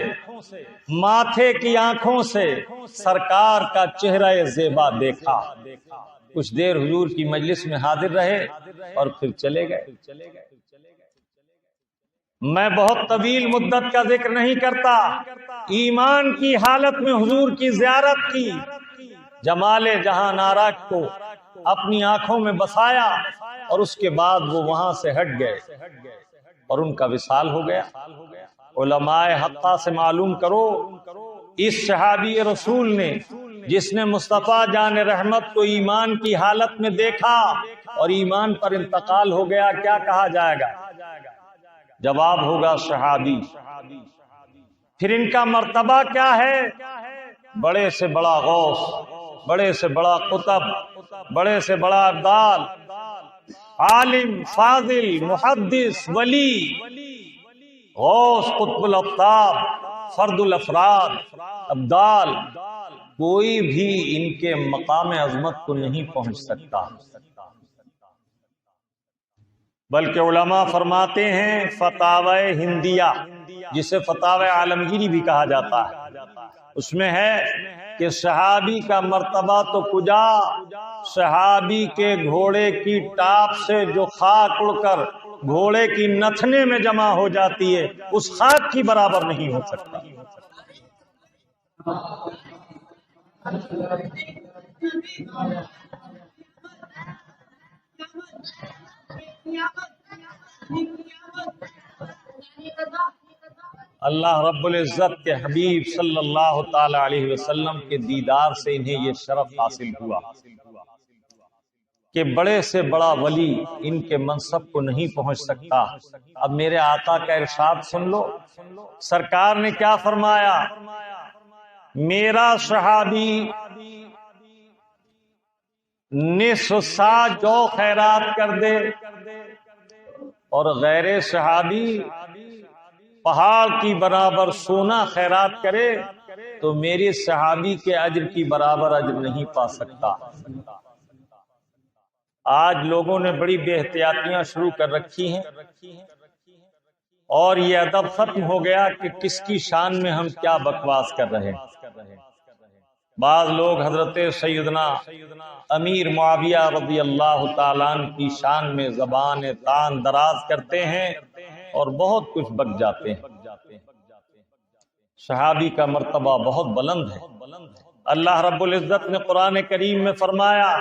Speaker 1: ماتھے کی آنکھوں سے سرکار کا چہرہ زیبا دیکھا۔ کچھ دیر حضور کی مجلس میں حاضر رہے اور پھر چلے گئے۔ میں بہت طویل مدت کا ذکر نہیں کرتا، ایمان کی حالت میں حضور کی زیارت کی، جمال جہاں آرا کو اپنی آنکھوں میں بسایا، اور اس کے بعد وہ وہاں سے ہٹ گئے اور ان کا وصال ہو گیا۔ علماء حقہ سے معلوم کرو، اس صحابی رسول نے جس نے مصطفیٰ جان رحمت کو ایمان کی حالت میں دیکھا اور ایمان پر انتقال ہو گیا، کیا کہا جائے گا؟ جواب ہوگا صحابی۔ پھر ان کا مرتبہ کیا ہے؟ بڑے سے بڑا غوث، بڑے سے بڑا قطب، بڑے سے بڑا ابدال، عالم، فاضل، محدث، ولی، غوث، قطب الاقطاب، فرد الافراد، ابدال، کوئی بھی ان کے مقام عظمت کو نہیں پہنچ سکتا، بلکہ علماء فرماتے ہیں فتاوی ہندیہ، جسے فتاوی عالمگیری بھی کہا جاتا ہے، اس میں ہے کہ صحابی کا مرتبہ تو کجا، صحابی کے گھوڑے کی ٹاپ سے جو خاک اڑ کر گھوڑے کی نتھنے میں جمع ہو جاتی ہے اس خاک کی برابر نہیں ہو سکتا۔ اللہ رب العزت کے حبیب صلی اللہ تعالی علیہ وسلم کے دیدار سے انہیں یہ شرف حاصل ہوا کہ بڑے سے بڑا ولی ان کے منصب کو نہیں پہنچ سکتا۔ اب میرے آقا کا ارشاد سن لو، سرکار نے کیا فرمایا، میرا صحابی نصف سا جو خیرات کر دے اور غیر صحابی پہاڑ کی برابر سونا خیرات کرے تو میری صحابی کے اجر کی برابر اجر نہیں پا سکتا۔ آج لوگوں نے بڑی بے احتیاطیاں شروع کر رکھی ہیں اور یہ ادب ختم ہو گیا کہ کس کی شان میں ہم کیا بکواس کر رہے ہیں۔ بعض لوگ حضرت سیدنا امیر معاویہ رضی اللہ تعالیٰ عنہ کی شان میں زبان تان دراز کرتے ہیں اور بہت کچھ بک جاتے ہیں۔ صحابی کا مرتبہ بہت بلند ہے۔ اللہ رب العزت نے قرآن کریم میں فرمایا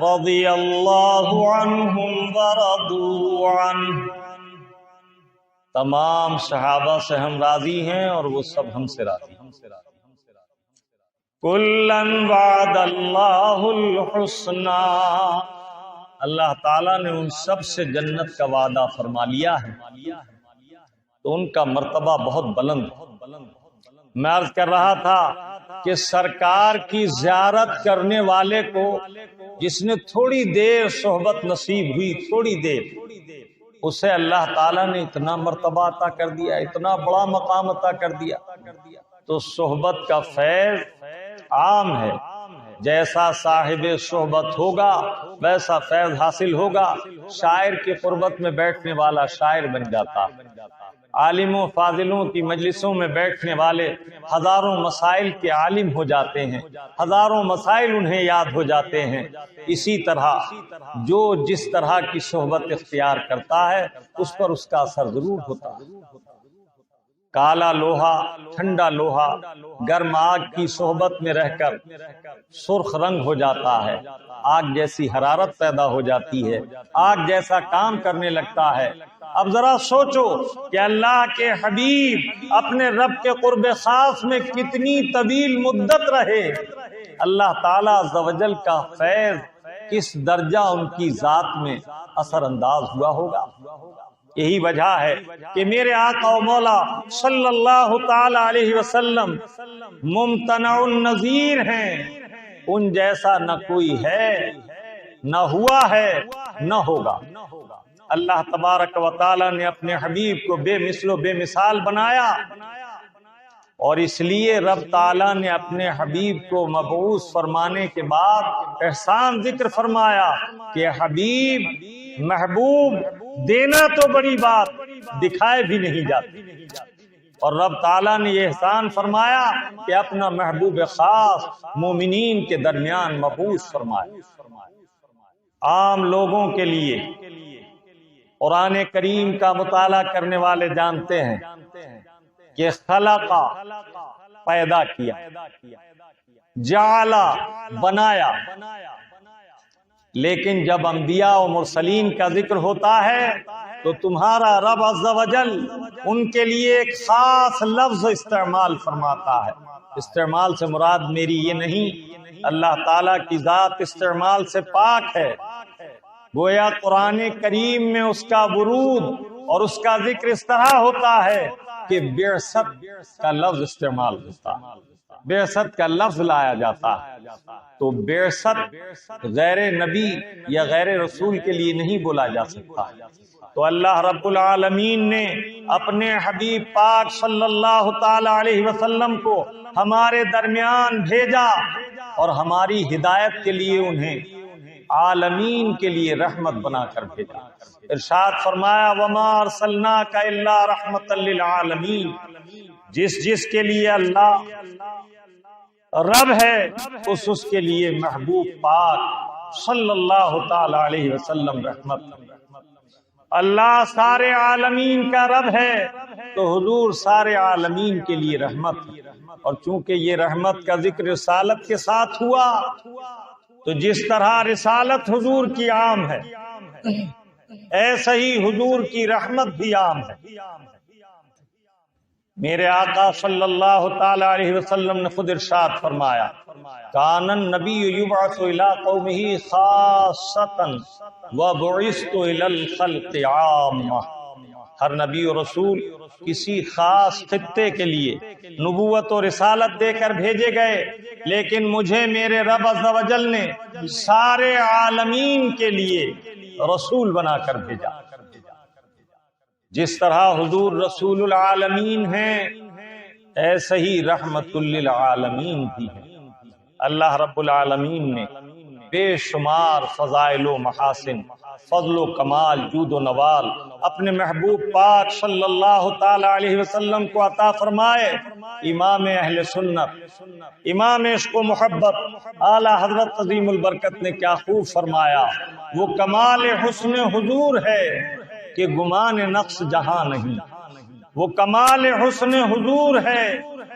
Speaker 1: رضی اللہ عنہم ورضوا عنہ، تمام صحابہ سے ہم راضی ہیں اور وہ سب ہم سے راضی ہیں۔ کلن وعد اللہ الحسنى، اللہ تعالیٰ نے ان سب سے جنت کا وعدہ فرما لیا ہے، تو ان کا مرتبہ بہت بلند ہے۔ میں عرض کر رہا تھا کہ سرکار کی زیارت کرنے والے کو جس نے تھوڑی دیر صحبت نصیب ہوئی، تھوڑی دیر، اسے اللہ تعالیٰ نے اتنا مرتبہ عطا کر دیا، اتنا بڑا مقام عطا کر دیا۔ تو صحبت کا فیض عام ہے، جیسا صاحب صحبت ہوگا ویسا فیض حاصل ہوگا۔ شاعر کی قربت میں بیٹھنے والا شاعر بن جاتا، عالموں فاضلوں کی مجلسوں میں بیٹھنے والے ہزاروں مسائل کے عالم ہو جاتے ہیں، ہزاروں مسائل انہیں یاد ہو جاتے ہیں۔ اسی طرح جو جس طرح کی صحبت اختیار کرتا ہے اس پر اس کا اثر ضرور ہوتا ہے۔ کالا لوہا، ٹھنڈا لوہا گرم آگ کی صحبت میں رہ کر سرخ رنگ ہو جاتا ہے، آگ جیسی حرارت پیدا ہو جاتی ہے، آگ جیسا کام کرنے لگتا ہے۔ اب ذرا سوچو کہ اللہ کے حبیب اپنے رب کے قرب خاص میں کتنی طویل مدت رہے، اللہ تعالیٰ عز و جل کا فیض کس درجہ ان کی ذات میں اثر انداز ہوا ہوگا۔ یہی وجہ ہے کہ میرے آقا و مولا صلی اللہ تعالی علیہ وسلم ممتنع النظیر ہیں، ان جیسا نہ کوئی ہے، نہ ہوا ہے، نہ ہوگا۔ اللہ تبارک و تعالی نے اپنے حبیب کو بے مثل و بے مثال بنایا، اور اس لیے رب تعالیٰ نے اپنے حبیب کو مبعوث فرمانے کے بعد احسان ذکر فرمایا کہ حبیب محبوب دینا تو بڑی بات، دکھائے بھی نہیں جاتی، اور رب تعالیٰ نے یہ احسان فرمایا کہ اپنا محبوب خاص مومنین کے درمیان مبعوث فرمایا۔ عام لوگوں کے لیے قرآن کریم کا مطالعہ کرنے والے جانتے ہیں کہ خلقا پیدا کیا، جعلا بنایا، لیکن جب انبیاء و مرسلین کا ذکر ہوتا ہے تو تمہارا رب عز و جل ان کے لیے ایک خاص لفظ استعمال فرماتا ہے۔ استعمال سے مراد میری یہ نہیں، اللہ تعالیٰ کی ذات استعمال سے پاک ہے۔ گویا قرآن کریم میں اس کا ورود اور اس کا ذکر اس طرح ہوتا ہے کہ بعثت کا لفظ استعمال ہوتا ہے، بعثت کا لفظ لایا جاتا ہے۔ تو بعثت غیر نبی یا غیر رسول کے لیے نہیں بولا جا سکتا، تو اللہ رب العالمین نے اپنے حبیب پاک صلی اللہ تعالی علیہ وسلم کو ہمارے درمیان بھیجا اور ہماری ہدایت کے لیے انہیں عالمین کے لیے رحمت بنا کر بھیجا۔ ارشاد فرمایا وما ارسلناک الا رحمۃ للعالمین، جس کے لیے اللہ رب ہے اس کے لیے محبوب پاک صلی اللہ تعالی علیہ وسلم رحمت۔ اللہ سارے عالمین کا رب ہے تو حضور سارے عالمین کے لیے رحمت، اور چونکہ یہ رحمت کا ذکر رسالت کے ساتھ ہوا تو جس طرح رسالت حضور کی عام ہے ایسا ہی حضور کی رحمت بھی عام ہے۔ میرے آقا صلی اللہ تعالی علیہ وسلم نے خود ارشاد فرمایا کان النبی یبعث الی قومہ خاصۃ وبعثت الی الخلق عامہ، ہر نبی و رسول کسی خاص خطے کے لیے نبوت و رسالت دے کر بھیجے گئے، لیکن مجھے میرے رب عز و جل نے سارے عالمین کے لیے رسول بنا کر بھیجا۔ جس طرح حضور رسول العالمین ہیں ایسے ہی رحمت للعالمین بھی ہیں۔ اللہ رب العالمین نے بے شمار فضائل و محاسن، فضل و کمال، جود و نوال اپنے محبوب پاک صلی اللہ تعالی علیہ وسلم کو عطا فرمائے۔ امام اہل سنت، امام عشق و محبت اعلی حضرت عظیم البرکت نے کیا خوب فرمایا، وہ کمال حسن حضور ہے کہ گمان نقص جہاں نہیں، وہ کمال حسن حضور ہے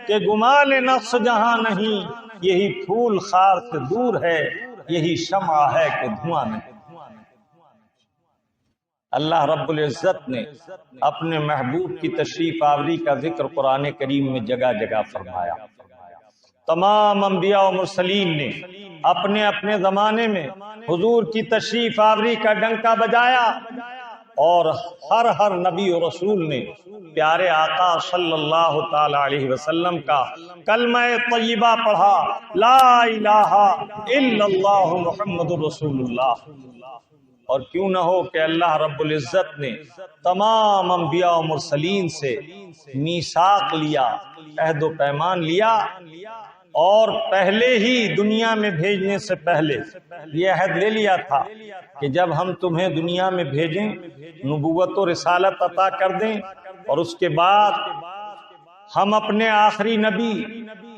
Speaker 1: کہ گمان نقص جہاں نہیں، یہی پھول خار سے دور ہے، یہی شمع ہے کہ دھواں نہیں۔ اللہ رب العزت نے اپنے محبوب کی تشریف آوری کا ذکر قرآن کریم میں جگہ جگہ فرمایا۔ تمام انبیاء و مرسلین نے اپنے اپنے زمانے میں حضور کی تشریف آوری کا ڈنکا بجایا، اور ہر نبی و رسول نے پیارے آقا صلی اللہ تعالی علیہ وسلم کا کلمہ طیبہ پڑھا، لا الہ الا اللہ محمد رسول اللہ۔ اور کیوں نہ ہو کہ اللہ رب العزت نے تمام انبیاء و مرسلین سے میثاق لیا، عہد و پیمان لیا، اور پہلے ہی دنیا میں بھیجنے سے پہلے یہ عہد لے لیا تھا کہ جب ہم تمہیں دنیا میں بھیجیں، نبوت و رسالت عطا کر دیں، اور اس کے بعد ہم اپنے آخری نبی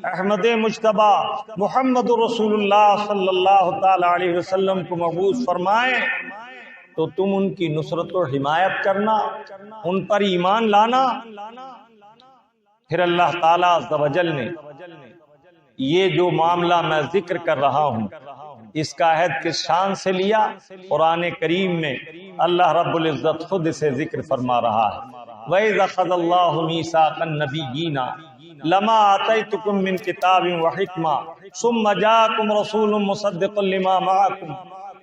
Speaker 1: احمد مجتبی محمد رسول اللہ صلی اللہ تعالی علیہ وسلم کو مبعوث فرمائیں تو تم ان کی نصرت و حمایت کرنا، ان پر ایمان لانا۔ پھر اللہ تعالیٰ عز و جل نے یہ جو معاملہ میں ذکر کر رہا ہوں اس کا عہد کس شان سے لیا، قرآن کریم میں اللہ رب العزت خود اسے ذکر فرما رہا ہے۔ وَإِذْ أَخَذَ اللَّهُ مِيثَاقَ النَّبِيِّينَ لَمَا آتَيْتُكُم مِّن كِتَابٍ وَحِكْمَةٍ ثُمَّ جَاءَكُمْ رَسُولٌ مُّصَدِّقٌ لِّمَا مَعَكُمْ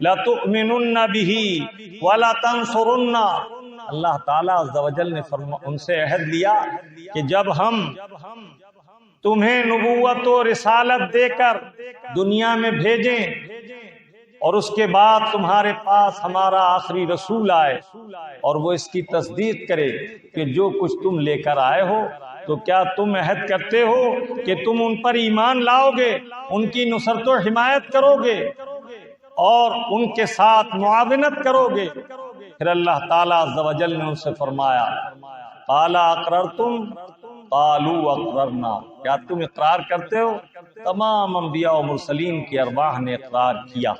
Speaker 1: لَتُؤْمِنُنَّ بِهِ وَلَتَنصُرُنَّ۔ اللہ تعالیٰ عز و جل نے ان سے عہد لیا کہ جب ہم تمہیں نبوت و رسالت دے کر دنیا میں بھیجیں اور اس کے بعد تمہارے پاس ہمارا آخری رسول آئے اور وہ اس کی تصدیق کرے کہ جو کچھ تم لے کر آئے ہو، تو کیا تم عہد کرتے ہو کہ تم ان پر ایمان لاؤ گے، ان کی نصرت و حمایت کرو گے اور ان کے ساتھ معاونت کرو گے؟ پھر اللہ تعالیٰ عز و جل نے ان سے فرمایا قال اقررتم قالوا اقررنا، کیا تم اقرار کرتے ہو؟ تمام انبیاء و مرسلین کی ارواح نے اقرار کیا۔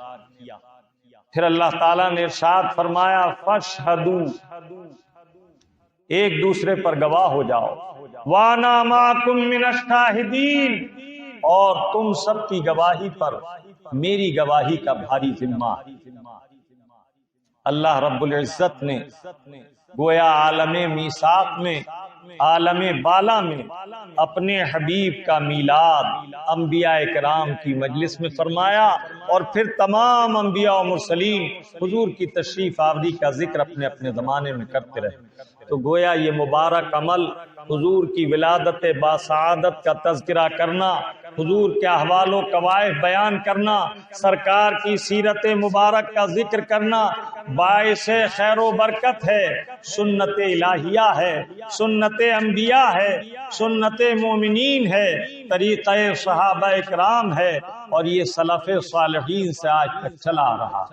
Speaker 1: پھر اللہ تعالیٰ نے ارشاد فرمایا فاشہدوا، ایک دوسرے پر گواہ ہو جاؤ، وانا معکم من الشاہدین، اور تم سب کی گواہی پر میری گواہی کا بھاری ذمہ۔ اللہ رب العزت نے گویا عالم میثاق میں، عالم بالا میں اپنے حبیب کا میلاد انبیاء کرام کی مجلس میں فرمایا، اور پھر تمام انبیاء و مرسلین حضور کی تشریف آوری کا ذکر اپنے اپنے زمانے میں کرتے رہے۔ تو گویا یہ مبارک عمل حضور کی ولادت باسعادت کا تذکرہ کرنا حضور کے احوال و قوائف بیان کرنا، سرکار کی سیرت مبارک کا ذکر کرنا باعث خیر و برکت ہے، سنت الہیہ ہے، سنت انبیاء ہے، سنت مومنین ہے، طریقہ صحابہ اکرام ہے، اور یہ سلف صالحین سے آج تک چلا رہا۔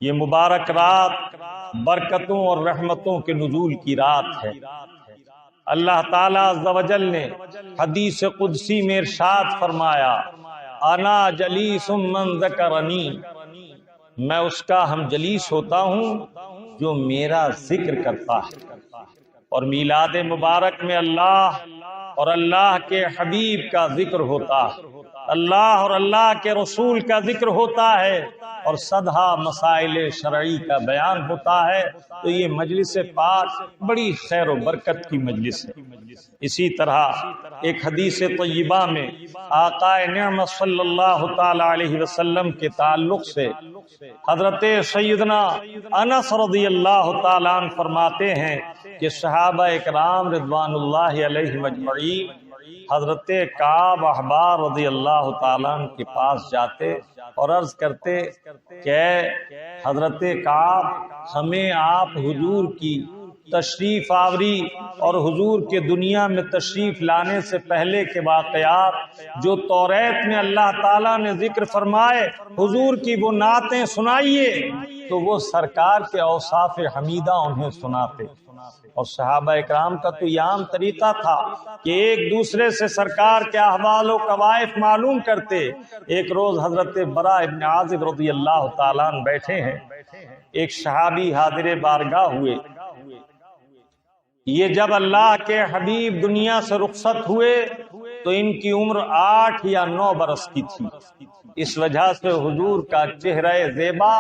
Speaker 1: یہ مبارک رات برکتوں اور رحمتوں کے نزول کی رات ہے۔ اللہ تعالیٰ عز و جل نے حدیث قدسی میں ارشاد فرمایا، انا جلیس من ذکرنی، میں اس کا ہم جلیس ہوتا ہوں جو میرا ذکر کرتا ہے۔ اور میلاد مبارک میں اللہ اور اللہ کے حبیب کا ذکر ہوتا ہے، اللہ اور اللہ کے رسول کا ذکر ہوتا ہے، اور صدہا مسائل شرعی کا بیان ہوتا ہے۔ تو یہ مجلس پاک بڑی خیر و برکت کی مجلس ہے۔ اسی طرح ایک حدیث طیبہ میں آقا نعمت صلی اللہ تعالی علیہ وسلم کے تعلق سے حضرت سیدنا انس رضی اللہ تعالیٰ عنہ فرماتے ہیں کہ صحابہ اکرام رضوان اللہ علیہم اجمعین حضرت کعب احبار رضی اللہ تعالیٰ عنہ کے پاس جاتے اور عرض کرتے کہ حضرت کعب، ہمیں آپ حضور کی تشریف آوری اور حضور کے دنیا میں تشریف لانے سے پہلے کے واقعات جو توریت میں اللہ تعالیٰ نے ذکر فرمائے، حضور کی وہ نعتیں سنائیے۔ تو وہ سرکار کے اوصاف حمیدہ انہیں سناتے، اور صحابہ اکرام کا تو یہ عام طریقہ تھا کہ ایک دوسرے سے سرکار کے احوال و قوائف معلوم کرتے۔ ایک روز حضرت برا ابن عازب رضی اللہ تعالیٰ عنہ بیٹھے ہیں، ایک صحابی حاضر بارگاہ ہوئے۔ یہ جب اللہ کے حبیب دنیا سے رخصت ہوئے تو ان کی عمر 8 یا 9 برس کی تھی۔ اس وجہ سے حضور کا چہرہ زیبا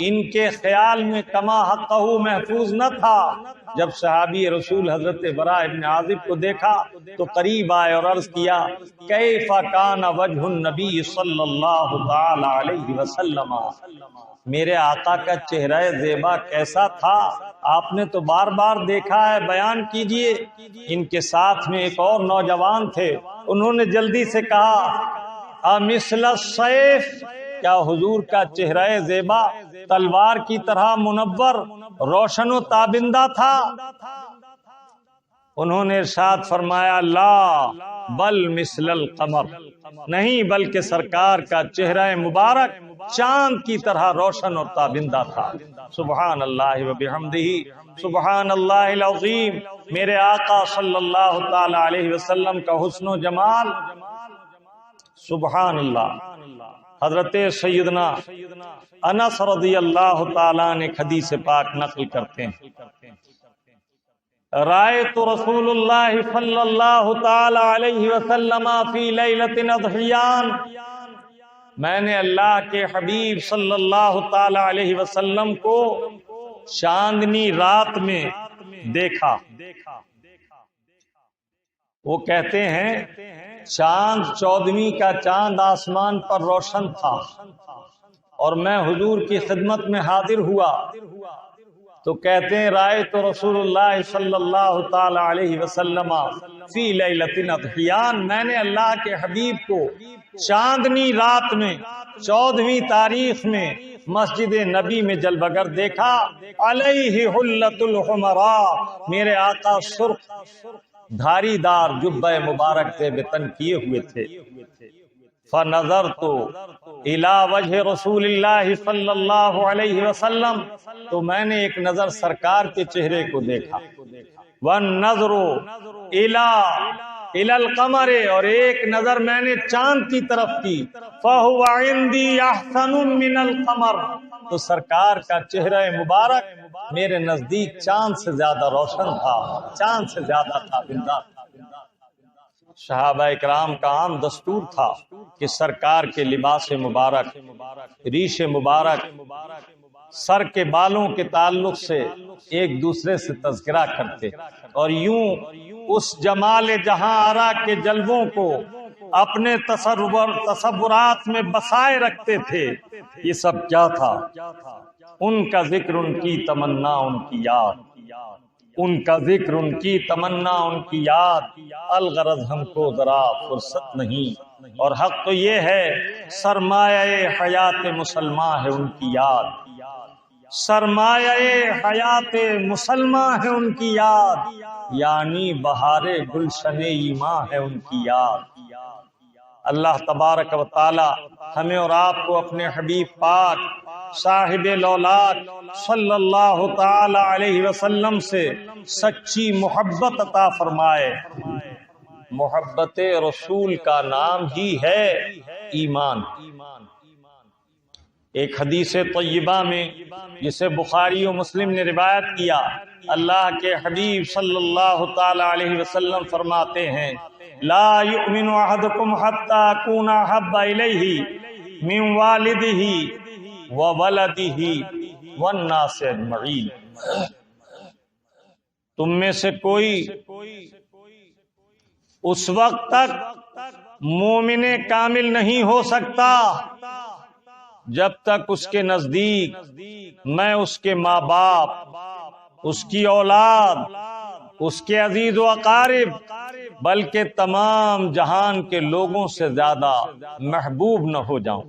Speaker 1: ان کے خیال میں کما حقہ محفوظ نہ تھا۔ جب صحابی رسول حضرت برا ابن عازب کو دیکھا تو قریب آئے اور عرض کیا، کیف کان وجہ النبی صلی اللہ تعالی علیہ وسلم، میرے آقا کا چہرہ زیبا کیسا تھا؟ آپ نے تو بار بار دیکھا ہے، بیان کیجئے۔ ان کے ساتھ میں ایک اور نوجوان تھے، انہوں نے جلدی سے کہا، امثل السیف، کیا حضور کا چہرہ زیبا تلوار کی طرح منور، روشن و تابندہ تھا؟ انہوں نے ارشاد فرمایا، لا بل مثل القمر، نہیں بلکہ سرکار کا چہرہ مبارک چاند کی طرح روشن اور تابندہ تھا۔ سبحان اللہ و بحمدہ، سبحان اللہ العظیم۔ میرے آقا صلی اللہ تعالی علیہ وسلم کا حسن و جمال، سبحان اللہ۔ حضرت سیدنا انس رضی اللہ تعالیٰ نے حدیث پاک نقل کرتے ہیں، رأیت رسول اللہ صلی اللہ تعالی علیہ وسلم فی لیلۃ اضحیان، میں نے اللہ کے حبیب صلی اللہ تعالی علیہ وسلم کو چاندنی رات میں دیکھا۔ وہ کہتے ہیں چاند 14ویں کا چاند آسمان پر روشن تھا اور میں حضور کی خدمت میں حاضر ہوا تو کہتے ہیں رأیت رسول اللہ صلی اللہ تعالی علیہ وسلم فی لیلۃ اضحیان، میں نے اللہ کے حبیب کو چاندنی رات میں 14ویں تاریخ میں مسجد نبی میں جلوہ گر دیکھا، علیہ حلۃ الحمراء، میرے آقا سرخ دھاری دار جبہ مبارک سے بتن کیے ہوئے تھے۔ فنظرت الی وجہ رسول اللہ صلی اللہ علیہ وسلم، تو میں نے ایک نظر سرکار کے چہرے کو دیکھا، والنظر الی القمر، اور ایک نظر میں نے چاند کی طرف کی، فہو عندی احسن من القمر، تو سرکار کا چہرہ مبارک میرے نزدیک چاند سے زیادہ روشن تھا، چاند سے زیادہ تابندہ تھا۔ صحابہ اکرام کا عام دستور تھا کہ سرکار کے لباس مبارک، ریش مبارک، سر کے بالوں کے تعلق سے ایک دوسرے سے تذکرہ کرتے اور یوں اس جمال جہاں آرا کے جلووں کو اپنے تصورات میں بسائے رکھتے تھے۔ یہ سب کیا تھا؟ ان کا ذکر، ان کی تمنا، ان کی یاد۔ ان کا ذکر، ان کی تمنا، ان کی یاد، الغرض ہم کو ذرا فرصت نہیں، اور حق تو یہ ہے سرمایہ حیات مسلمہ ہے ان کی یاد، سرمایہ حیات مسلمہ ہے ان کی یاد، یعنی بہار گلشن ایمان ہے ان کی یاد۔ اللہ تبارک و تعالی ہمیں اور آپ کو اپنے حبیب پاک صاحب لولاک صلی اللہ تعالی علیہ وسلم سے سچی محبت عطا فرمائے۔ محبت رسول کا نام ہی ہے ایمان۔ ایک حدیث طیبہ میں جسے بخاری و مسلم نے روایت کیا، اللہ کے حبیب صلی اللہ تعالی علیہ وسلم فرماتے ہیں، لا یؤمن احدکم حتی اکون احب الیہ من والدہ وولدہ والناس اجمعین۔ تم میں سے کوئی اس وقت تک مومن کامل نہیں ہو سکتا جب تک اس کے نزدیک میں اس کے ماں باپ، اس کی اولاد، اس کے عزیز و اقارب، بلکہ تمام جہان کے لوگوں سے زیادہ محبوب نہ ہو جاؤں۔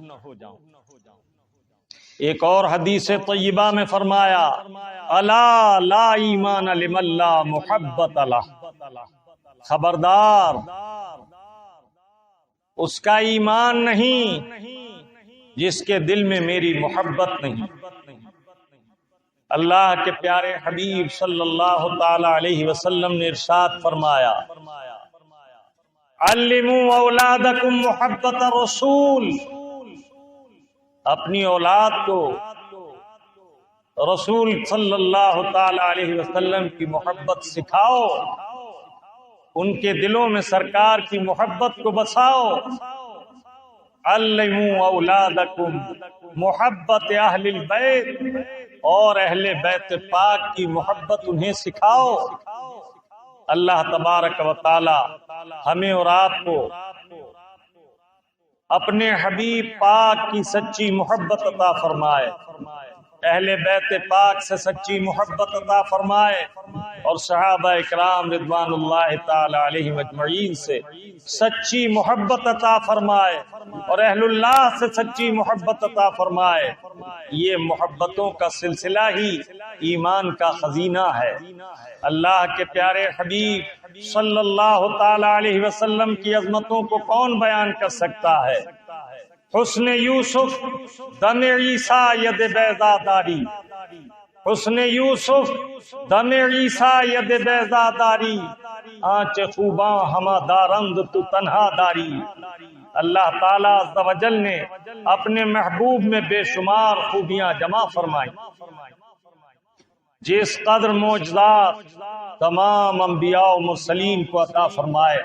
Speaker 1: ایک اور حدیث طیبہ میں فرمایا، الا لا ایمان لمن لا محبت لہ، خبردار اس کا ایمان نہیں جس کے دل میں میری محبت نہیں۔ اللہ کے پیارے حبیب صلی اللہ تعالی علیہ وسلم نے ارشاد فرمایا، علموا اولادکم محبت الرسول، اپنی اولاد کو رسول صلی اللہ تعالی علیہ وسلم کی محبت سکھاؤ، ان کے دلوں میں سرکار کی محبت کو بساؤ۔ علموا اولادکم محبت اہل البیت، اور اہل بیت پاک کی محبت انہیں سکھاؤ۔ اللہ تبارک و تعالی ہمیں اور آپ کو اپنے حبیب پاک کی سچی محبت عطا فرمائے، اہل بیت پاک سے سچی محبت عطا فرمائے، اور صحابہ اکرام رضوان اللہ تعالی علیہم اجمعین سے سچی محبت عطا فرمائے، اور اہل اللہ سے سچی محبت عطا فرمائے۔ یہ محبتوں کا سلسلہ ہی ایمان کا خزینہ ہے۔ اللہ کے پیارے حبیب صلی اللہ تعالی علیہ وسلم کی عظمتوں کو کون بیان کر سکتا ہے؟ حسن یوسف دم عیسیٰ ید بیضا داری، حسن یوسف دم عیسیٰ ید بیضا داری، آنچ خوباں ہما دارند تو تنہا داری۔ اللہ تعالیٰ عز و جل نے اپنے محبوب میں بے شمار خوبیاں جمع فرمائی، جس قدر معجزات تمام انبیاء و مرسلین کو عطا فرمائے،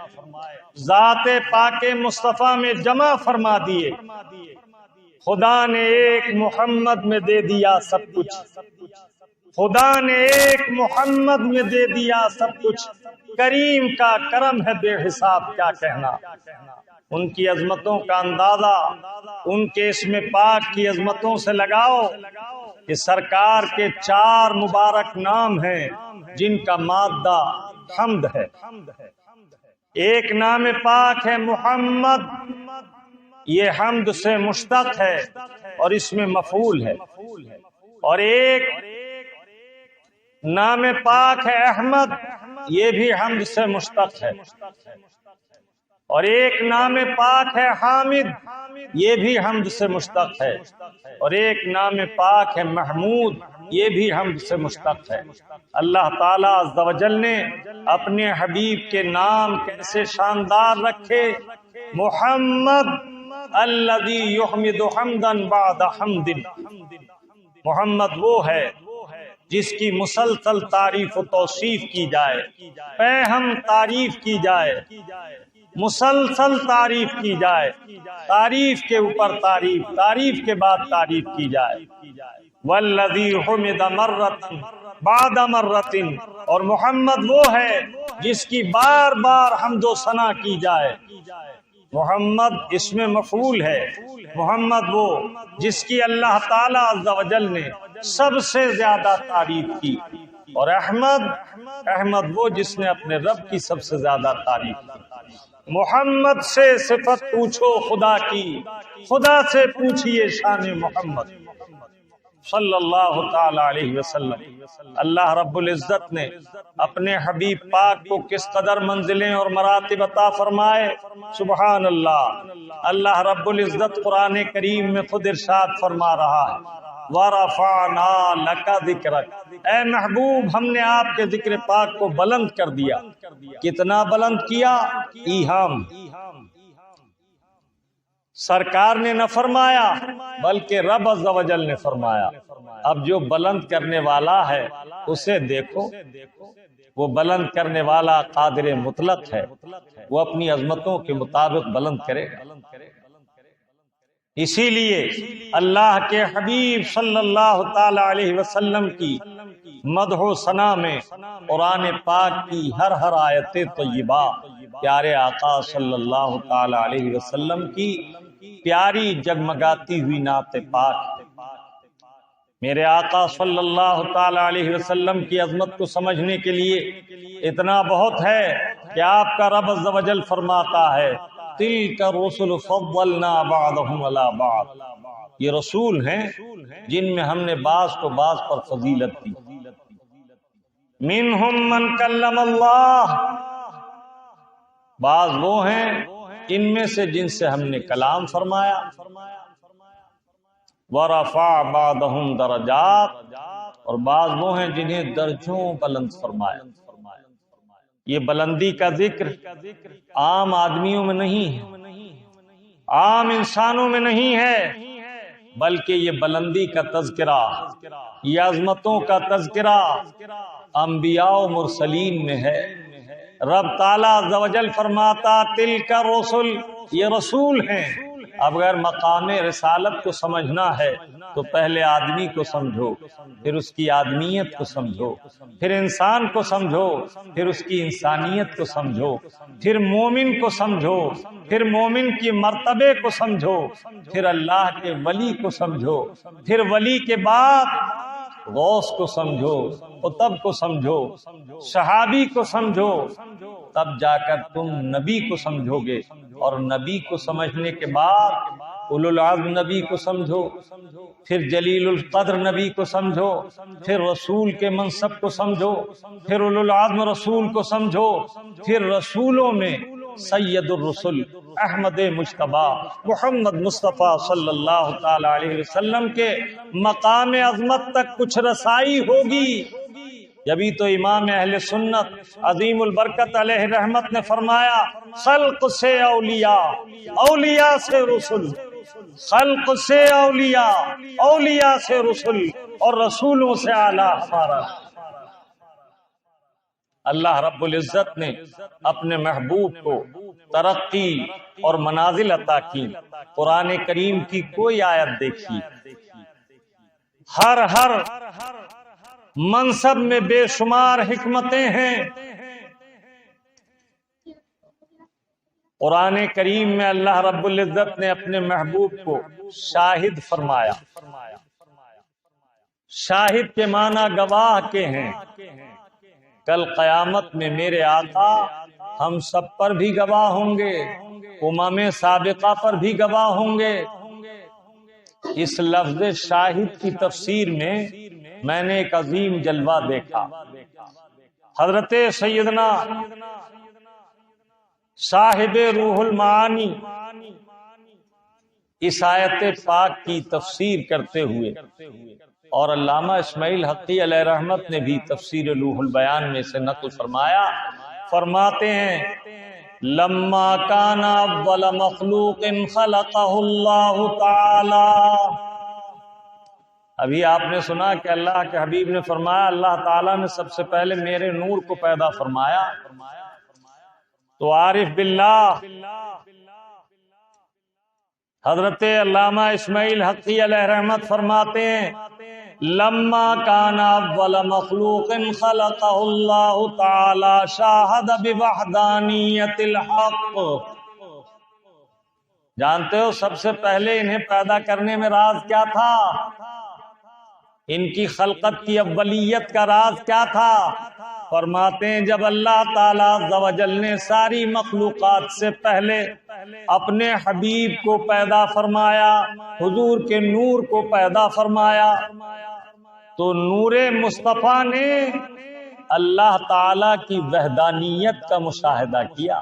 Speaker 1: ذات پاک مصطفیٰ میں جمع فرما دیے۔ خدا نے ایک محمد میں دے دیا سب کچھ، خدا نے ایک محمد میں دے دیا سب کچھ، کریم کا کرم ہے بے حساب کیا کہنا۔ ان کی عظمتوں کا اندازہ ان کے اسم پاک کی عظمتوں سے لگاؤ کہ سرکار کے 4 مبارک نام ہیں جن کا مادہ حمد ہے۔ ایک نام پاک ہے محمد، یہ حمد سے مشتق ہے اور اس میں مفعول ہے، اور ایک نام پاک ہے احمد، یہ بھی حمد سے مشتق ہے، اور ایک نام پاک ہے حامد، یہ بھی حمد سے مشتق ہے، اور ایک نام پاک ہے محمود، یہ بھی حمد سے مشتق ہے۔ اللہ تعالیٰ عز و جل نے اپنے حبیب کے نام کیسے شاندار رکھے، محمد الذی یحمد حمدا بعد حمد، محمد وہ ہے جس کی مسلسل تعریف و توصیف کی جائے، ہم تعریف کی جائے، مسلسل تعریف کی جائے، تعریف کے اوپر تعریف، تعریف کے بعد تعریف کی جائے۔ والذی حمد مرۃ بعد مرۃ، اور محمد وہ ہے جس کی بار بار حمد و ثنا کی جائے۔ محمد اس میں مفعول ہے، محمد وہ جس کی اللہ تعالی عز و جل نے سب سے زیادہ تعریف کی۔ اور احمد وہ جس نے اپنے رب کی سب سے زیادہ تعریف کی۔ محمد سے صفت پوچھو خدا کی، خدا سے پوچھئے شان محمد صلی اللہ تعالی علیہ وسلم۔ اللہ رب العزت نے اپنے حبیب پاک کو کس قدر منزلیں اور مراتب عطا فرمائے، سبحان اللہ۔ اللہ رب العزت قرآن کریم میں خود ارشاد فرما رہا ہے، وَرَفَعْنَا لَكَ ذِكْرَكَ، اے محبوب ہم نے آپ کے ذکر پاک کو بلند کر دیا۔ کتنا بلند کیا؟ ایہام، سرکار نے نہ فرمایا بلکہ رب عز و جل نے فرمایا۔ اب جو بلند کرنے والا ہے اسے دیکھو، وہ بلند کرنے والا قادر مطلق ہے، وہ اپنی عظمتوں کے مطابق بلند کرے گا۔ اسی لیے اللہ کے حبیب صلی اللہ تعالی علیہ وسلم کی مدح و ثنا میں قرآن پاک کی ہر آیت طیبہ پیارے آقا صلی اللہ تعالی علیہ وسلم کی پیاری جگمگاتی ہوئی نعت پاک۔ میرے آقا صلی اللہ تعالی علیہ وسلم کی عظمت کو سمجھنے کے لیے اتنا بہت ہے کہ آپ کا رب عز و جل فرماتا ہے، تِلْكَ الرُّسُلُ فَضَّلْنَا بَعْضَهُمْ عَلَى بَعْضٍ، یہ رسول ہیں جن میں ہم نے بعض کو بعض پر فضیلت دی۔ مِنْهُمْ مَنْ كَلَّمَ اللَّهُ، بعض وہ ہیں ان میں سے جن سے ہم نے کلام فرمایا۔ وَرَفَعَ بَعْضَهُمْ دَرَجَاتٍ، اور بعض وہ ہیں جنہیں درجوں بلند فرمایا۔ یہ بلندی کا ذکر عام آدمیوں میں نہیں ہے، عام انسانوں میں نہیں ہے، بلکہ یہ بلندی کا تذکرہ، یہ عظمتوں کا تذکرہ انبیاء و مرسلین میں ہے۔ رب تعالیٰ عز و جل فرماتا تلک الرسل، یہ رسول ہیں۔ اب اگر مقام رسالت کو سمجھنا ہے تو پہلے آدمی کو سمجھو، پھر اس کی آدمیت کو سمجھو، پھر انسان کو سمجھو، پھر اس کی انسانیت کو سمجھو، پھر مومن کو سمجھو، پھر مومن کی مرتبے کو سمجھو، پھر اللہ کے ولی کو سمجھو، پھر ولی کے بعد غوث کو سمجھو، قطب کو سمجھو، صحابی کو سمجھو، تب جا کر تم نبی کو سمجھو گے، اور نبی کو سمجھنے کے بعد اولو العزم نبی کو سمجھو، پھر جلیل القدر نبی کو سمجھو، پھر رسول کے منصب کو سمجھو، پھر اولو العزم رسول کو سمجھو، پھر رسولوں میں سید الرسل احمد مجتبی محمد مصطفیٰ صلی اللہ تعالی علیہ وسلم کے مقام عظمت تک کچھ رسائی ہوگی۔ جبھی تو امام اہل سنت عظیم البرکت علیہ رحمت نے فرمایا، خلق سے اولیاء، اولیاء سے رسول، خلق سے اولیاء، اولیاء سے رسول، اور رسولوں سے اعلیٰ ہمارا۔ اللہ رب العزت نے اپنے محبوب کو ترقی اور منازل عطا کی۔ قرآن کریم کی کوئی آیت دیکھی، ہر منصب میں بے شمار حکمتیں ہیں۔ قرآن کریم میں اللہ رب العزت نے اپنے محبوب کو شاہد فرمایا۔ شاہد کے معنی گواہ کے ہیں۔ کل قیامت میں میرے آقا ہم سب پر بھی گواہ ہوں گے، امم سابقہ پر بھی گواہ ہوں گے۔ اس لفظ شاہد کی تفسیر میں نے ایک عظیم جلوہ دیکھا۔ حضرت سیدنا صاحب روح المعانی اس آیت پاک کی تفسیر کرتے ہوئے، اور علامہ اسماعیل حقی علیہ رحمت نے بھی تفسیر روح البیان میں سے نقل فرمایا، فرماتے ہیں لما کان اول مخلوق خلقہ اللہ تعالی۔ ابھی آپ نے سنا کہ اللہ کے حبیب نے فرمایا اللہ تعالیٰ نے سب سے پہلے میرے نور کو پیدا فرمایا۔ تو عارف باللہ حضرت علامہ اسماعیل حقی علیہ رحمت فرماتے ہیں لما کان اول مخلوق خلقہ اللہ تعالی شاہد بوحدانیت الحق۔ جانتے ہو سب سے پہلے انہیں پیدا کرنے میں راز کیا تھا؟ ان کی خلقت کی اولیت کا راز کیا تھا؟ فرماتے ہیں جب اللہ تعالیٰ عز و جل نے ساری مخلوقات سے پہلے اپنے حبیب کو پیدا فرمایا، حضور کے نور کو پیدا فرمایا، تو نور مصطفیٰ نے اللہ تعالیٰ کی وحدانیت کا مشاہدہ کیا۔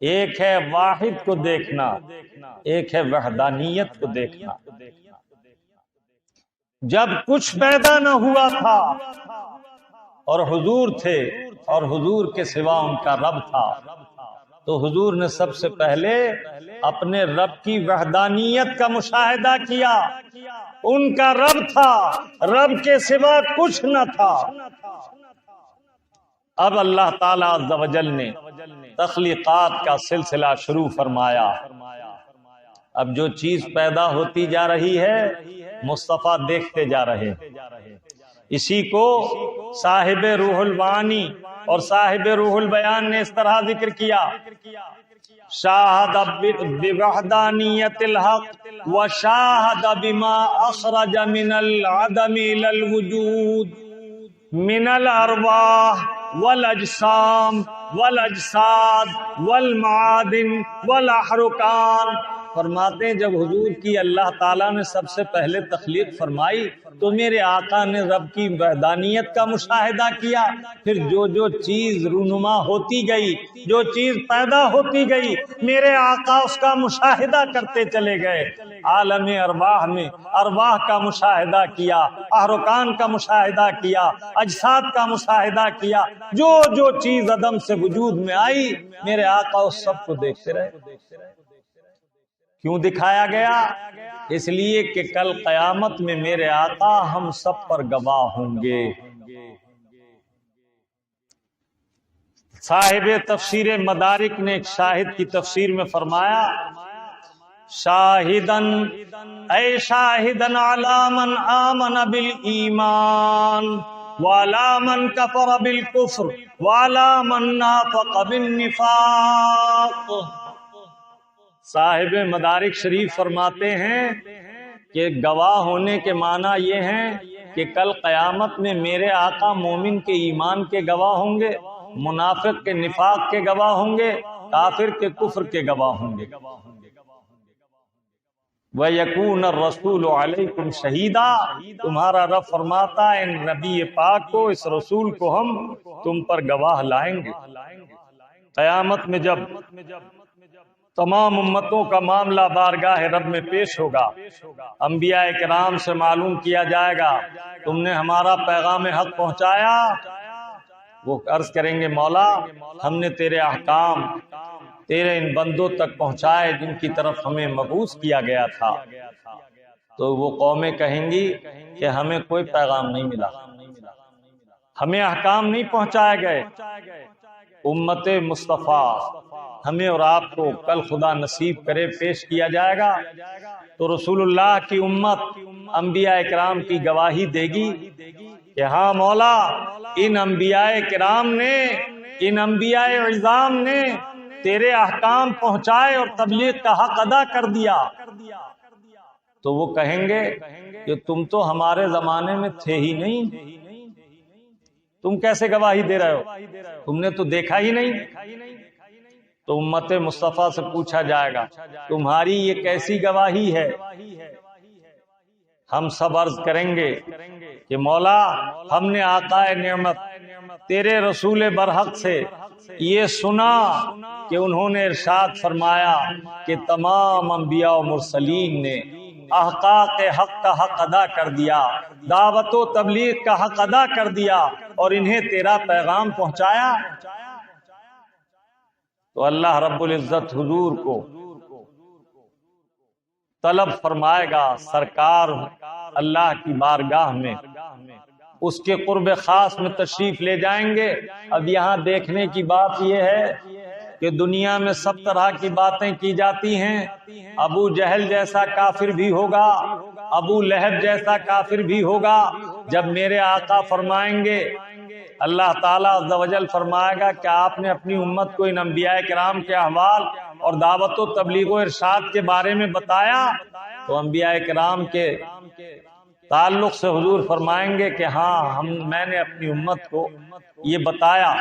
Speaker 1: ایک ہے واحد کو دیکھنا، ایک ہے وحدانیت کو دیکھنا۔ جب کچھ پیدا نہ ہوا تھا اور حضور تھے اور حضور کے سوا ان کا رب تھا، تو حضور نے سب سے پہلے اپنے رب کی وحدانیت کا مشاہدہ کیا۔ ان کا رب تھا، رب کے سوا کچھ نہ تھا۔ اب اللہ تعالیٰ عز و جل نے تخلیقات کا سلسلہ شروع فرمایا۔ اب جو چیز پیدا ہوتی جا رہی ہے مصطفیٰ دیکھتے جا رہے، اسی کو صاحب روح المعانی اور صاحب روح البیان نے اس طرح ذکر کیا، شاہد بوحدانیت الحق وشاہد بما اخرج من العدم الى الوجود من الارواح والاجسام والاجساد والمعادن والاحرکان۔ فرماتے ہیں جب حضور کی اللہ تعالیٰ نے سب سے پہلے تخلیق فرمائی تو میرے آقا نے رب کی وحدانیت کا مشاہدہ کیا، پھر جو چیز رونما ہوتی گئی، جو چیز پیدا ہوتی گئی، میرے آقا اس کا مشاہدہ کرتے چلے گئے۔ عالم ارواح میں ارواح کا مشاہدہ کیا، احرکان کا مشاہدہ کیا، اجساد کا مشاہدہ کیا، جو چیز عدم سے وجود میں آئی میرے آقا اس سب کو دیکھتے رہے۔ کیوں دکھایا گیا؟ اس لیے کہ کل قیامت میں میرے آقا ہم سب پر گواہ ہوں گے۔ صاحب تفسیر مدارک نے ایک شاہد کی تفسیر میں فرمایا، شاہدن اے شاہدن علی من آمن بالایمان وعلی من کفر بالکفر وعلی من نافق بالنفاق۔ صاحب مدارک شریف فرماتے ہیں کہ گواہ ہونے کے معنی یہ ہیں کہ کل قیامت میں میرے آقا مومن کے ایمان کے گواہ ہوں گے، منافق کے نفاق کے گواہ ہوں گے، کافر کے کفر کے گواہ ہوں گے۔ وَيَكُونَ الرَّسُولُ عَلَيْكُمْ شَهِيدًا، تمہارا رب فرماتا ہے ان نبی پاک کو، اس رسول کو ہم تم پر گواہ لائیں گے۔ قیامت میں جب تمام امتوں کا معاملہ بارگاہ رب میں پیش ہوگا، انبیاء کرام سے معلوم کیا جائے گا تم نے ہمارا پیغام حق پہنچایا؟ وہ عرض کریں گے مولا ہم نے تیرے احکام تیرے ان بندوں تک پہنچائے جن کی طرف ہمیں مبعوث کیا گیا تھا۔ تو وہ قومیں کہیں گی کہ ہمیں کوئی پیغام نہیں ملا، ہمیں احکام نہیں پہنچائے گئے۔ امت مصطفیٰ ہمیں اور آپ کو کل خدا نصیب کرے پیش کیا جائے گا تو رسول اللہ کی امت انبیاء کرام کی گواہی دے گی کہ ہاں مولا ان انبیاء کرام نے، ان انبیاء عظام نے تیرے احکام پہنچائے اور تبلیغ کا حق ادا کر دیا۔ تو وہ کہیں گے کہ تم تو ہمارے زمانے میں تھے ہی نہیں، تم کیسے گواہی دے رہے ہو، تم نے تو دیکھا ہی نہیں۔ تو امت مصطفیٰ سے پوچھا جائے گا تمہاری یہ کیسی گواہی ہے؟ ہم سب عرض کریں گے کہ مولا ہم نے آقا نعمت تیرے رسول برحق سے یہ سنا کہ انہوں نے ارشاد فرمایا کہ تمام انبیاء و مرسلین نے احقاق حق کا حق ادا کر دیا، دعوت و تبلیغ کا حق ادا کر دیا اور انہیں تیرا پیغام پہنچایا۔ تو اللہ رب العزت حضور کو طلب فرمائے گا سرکار اللہ کی بارگاہ میں، اس کے قرب خاص میں تشریف لے جائیں گے۔ اب یہاں دیکھنے کی بات یہ ہے کہ دنیا میں سب طرح کی باتیں کی جاتی ہیں، ابو جہل جیسا کافر بھی ہوگا، ابو لہب جیسا کافر بھی ہوگا۔ جب میرے آقا فرمائیں گے، اللہ تعالیٰ عز و جل فرمائے گا کہ آپ نے اپنی امت کو ان انبیاء کرام کے احوال اور دعوت و تبلیغ و ارشاد کے بارے میں بتایا، تو انبیاء کرام کے تعلق سے حضور فرمائیں گے کہ ہاں میں نے اپنی امت کو یہ بتایا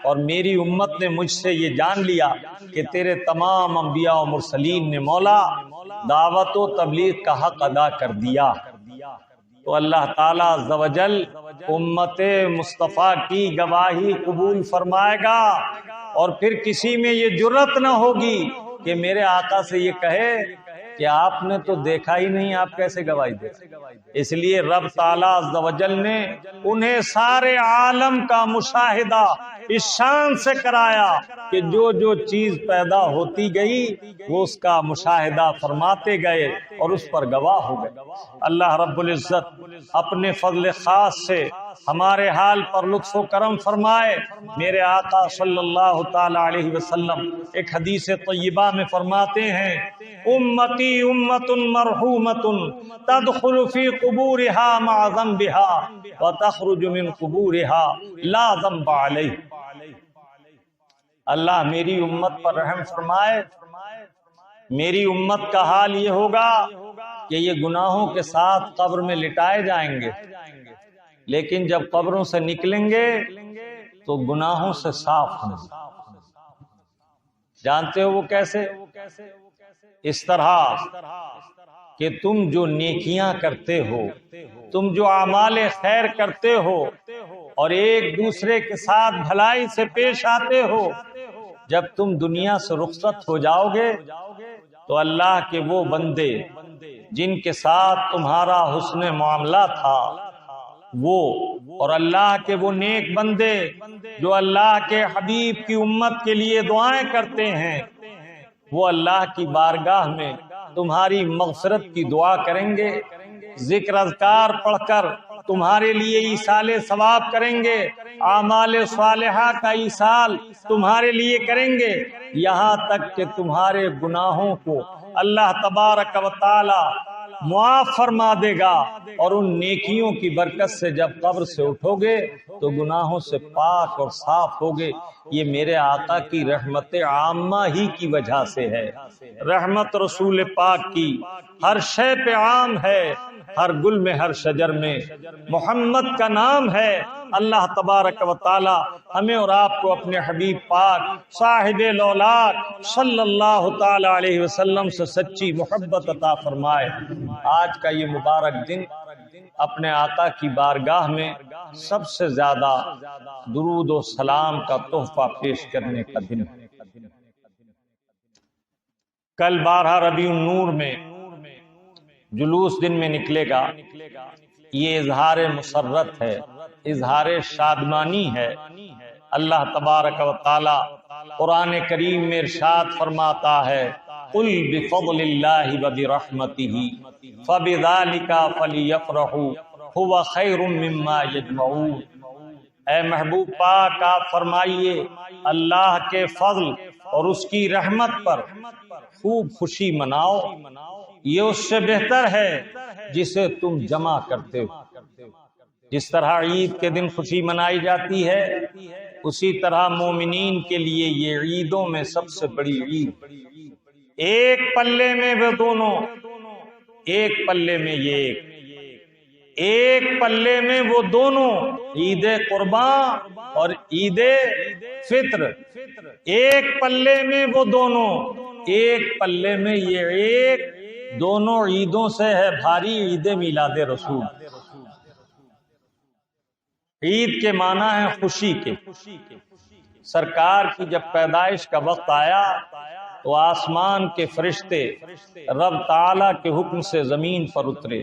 Speaker 1: اور میری امت نے مجھ سے یہ جان لیا کہ تیرے تمام انبیاء و مرسلین نے مولا دعوت و تبلیغ کا حق ادا کر دیا. تو اللہ تعالیٰ عز و جل امت مصطفیٰ کی گواہی قبول فرمائے گا اور پھر کسی میں یہ جرت نہ ہوگی کہ میرے آقا سے یہ کہے کہ آپ نے تو دیکھا ہی نہیں، آپ کیسے گواہی دے. اس لیے رب تعالیٰ عز و جل نے انہیں سارے عالم کا مشاہدہ اس شان سے کرایا کہ جو جو چیز پیدا ہوتی گئی وہ اس کا مشاہدہ فرماتے گئے اور اس پر گواہ ہو گئے. اللہ رب العزت اپنے فضل خاص سے ہمارے حال پر لطف و کرم فرمائے. میرے آقا صلی اللہ تعالی علیہ وسلم ایک حدیث طیبہ میں فرماتے ہیں امتی امت مرحومت تدخل فی قبورها مع ذنبها وتخرج من قبورها لا ذنب علیہ. اللہ میری امت پر رحم فرمائے. میری امت کا حال یہ ہوگا کہ یہ گناہوں کے ساتھ قبر میں لٹائے جائیں گے، لیکن جب قبروں سے نکلیں گے تو گناہوں سے صاف ہوں گے. جانتے ہو وہ کیسے؟ اس طرح کہ تم جو نیکیاں کرتے ہو، تم جو اعمال خیر کرتے ہو اور ایک دوسرے کے ساتھ بھلائی سے پیش آتے ہو، جب تم دنیا سے رخصت ہو جاؤ گے تو اللہ کے وہ بندے جن کے ساتھ تمہارا حسن معاملہ تھا وہ، اور اللہ کے وہ نیک بندے جو اللہ کے حبیب کی امت کے لیے دعائیں کرتے ہیں، وہ اللہ کی بارگاہ میں تمہاری مغفرت کی دعا کریں گے، ذکر اذکار پڑھ کر تمہارے لیے ایصال ثواب کریں گے، اعمال صالحہ کا ایصال تمہارے لیے کریں گے، یہاں تک کہ تمہارے گناہوں کو اللہ تبارک و تعالی معاف فرما دے گا. اور ان نیکیوں کی برکت سے جب قبر سے اٹھو گے تو گناہوں سے پاک اور صاف ہوگے. یہ میرے آقا کی رحمت عامہ ہی کی وجہ سے ہے. رحمت رسول پاک کی ہر شے پہ عام ہے، ہر گل میں ہر شجر میں محمد کا نام ہے. اللہ تبارک و تعالی ہمیں اور آپ کو اپنے حبیب پاک صاحب لولاک صلی اللہ تعالی علیہ وسلم سے سچی محبت عطا فرمائے. آج کا یہ مبارک دن اپنے آقا کی بارگاہ میں سب سے زیادہ درود و سلام کا تحفہ پیش کرنے کا دن ہے. کل 12 ربیع النور میں جلوس دن میں نکلے گا. یہ اظہار مسرت ہے، اظہار شادمانی ہے. اللہ تبارک و تعالی قرآن کریم میں ارشاد فرماتا ہے قل بفضل اللہ وبرحمتہ فبذلک فلیفرحوا هو خیر مما یجمعون. اے محبوب پاک آپ فرمائیے اللہ کے فضل اور اس کی رحمت پر خوب خوشی مناؤ، یہ اس سے بہتر ہے جسے تم جمع کرتے ہو. جس طرح عید کے دن خوشی منائی جاتی ہے اسی طرح مومنین کے لیے یہ عیدوں میں سب سے بڑی عید. ایک پلے میں وہ دونوں، ایک پلے میں یہ ایک پلے میں وہ دونوں، عید قربان اور عید فطر. ایک پلے میں وہ دونوں، ایک پلے میں یہ ایک، دونوں عیدوں سے ہے بھاری عید میلاد رسول. عید کے معنی ہے خوشی کے. سرکار کی جب پیدائش کا وقت آیا تو آسمان کے فرشتے رب تعالی کے حکم سے زمین پر اترے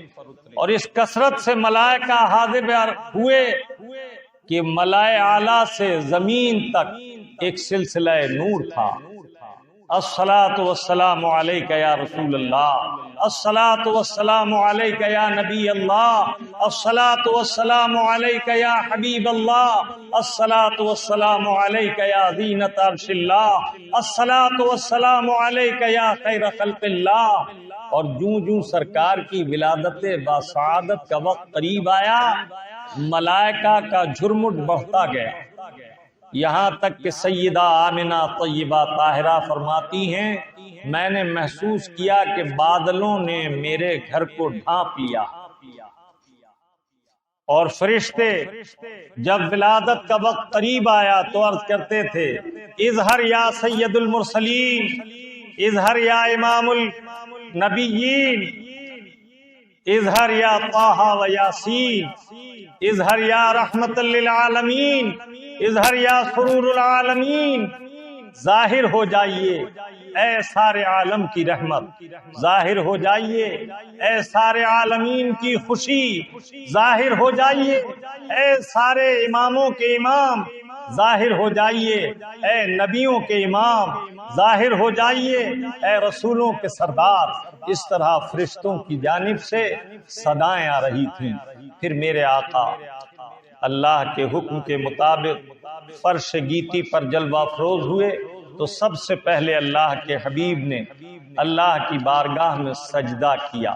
Speaker 1: اور اس کثرت سے ملائکہ حاضر ہوئے کہ ملائے اعلیٰ سے زمین تک ایک سلسلہ نور تھا. الصلاۃ والسلام علیک یا رسول اللہ، الصلاۃ والسلام علیک یا نبی اللہ، الصلاۃ والسلام علیک یا حبیب اللہ، الصلاۃ والسلام علیک یا زینت عرش اللہ، الصلاۃ والسلام علیک یا خیر خلق اللہ. اور جوں جوں سرکار کی ولادت باسعادت کا وقت قریب آیا ملائکہ کا جھرمٹ بڑھتا گیا، یہاں تک کہ سیدہ آمنہ طیبہ طاہرہ فرماتی ہیں میں نے محسوس کیا کہ بادلوں نے میرے گھر کو ڈھانپ لیا. اور فرشتے جب ولادت کا وقت قریب آیا تو عرض کرتے تھے اظہر یا سید المرسلین، اظہر یا امام النبیین، اظہر یا طٰہٰ و یاسین، اظہر یا رحمت للعالمین، اظہر یا سرور العالمین، ظاہر ہو جائیے اے سارے عالم کی رحمت، ظاہر ہو جائیے اے سارے عالمین کی خوشی، ظاہر ہو جائیے اے سارے اماموں کے امام، ظاہر ہو جائیے اے نبیوں کے امام، ظاہر ہو جائیے اے رسولوں کے سردار۔ اس طرح فرشتوں کی جانب سے صدائیں آ رہی تھیں۔ پھر میرے آقا اللہ کے حکم کے مطابق فرش گیتی پر جلوہ افروز ہوئے تو سب سے پہلے اللہ کے حبیب نے اللہ کی بارگاہ میں سجدہ کیا۔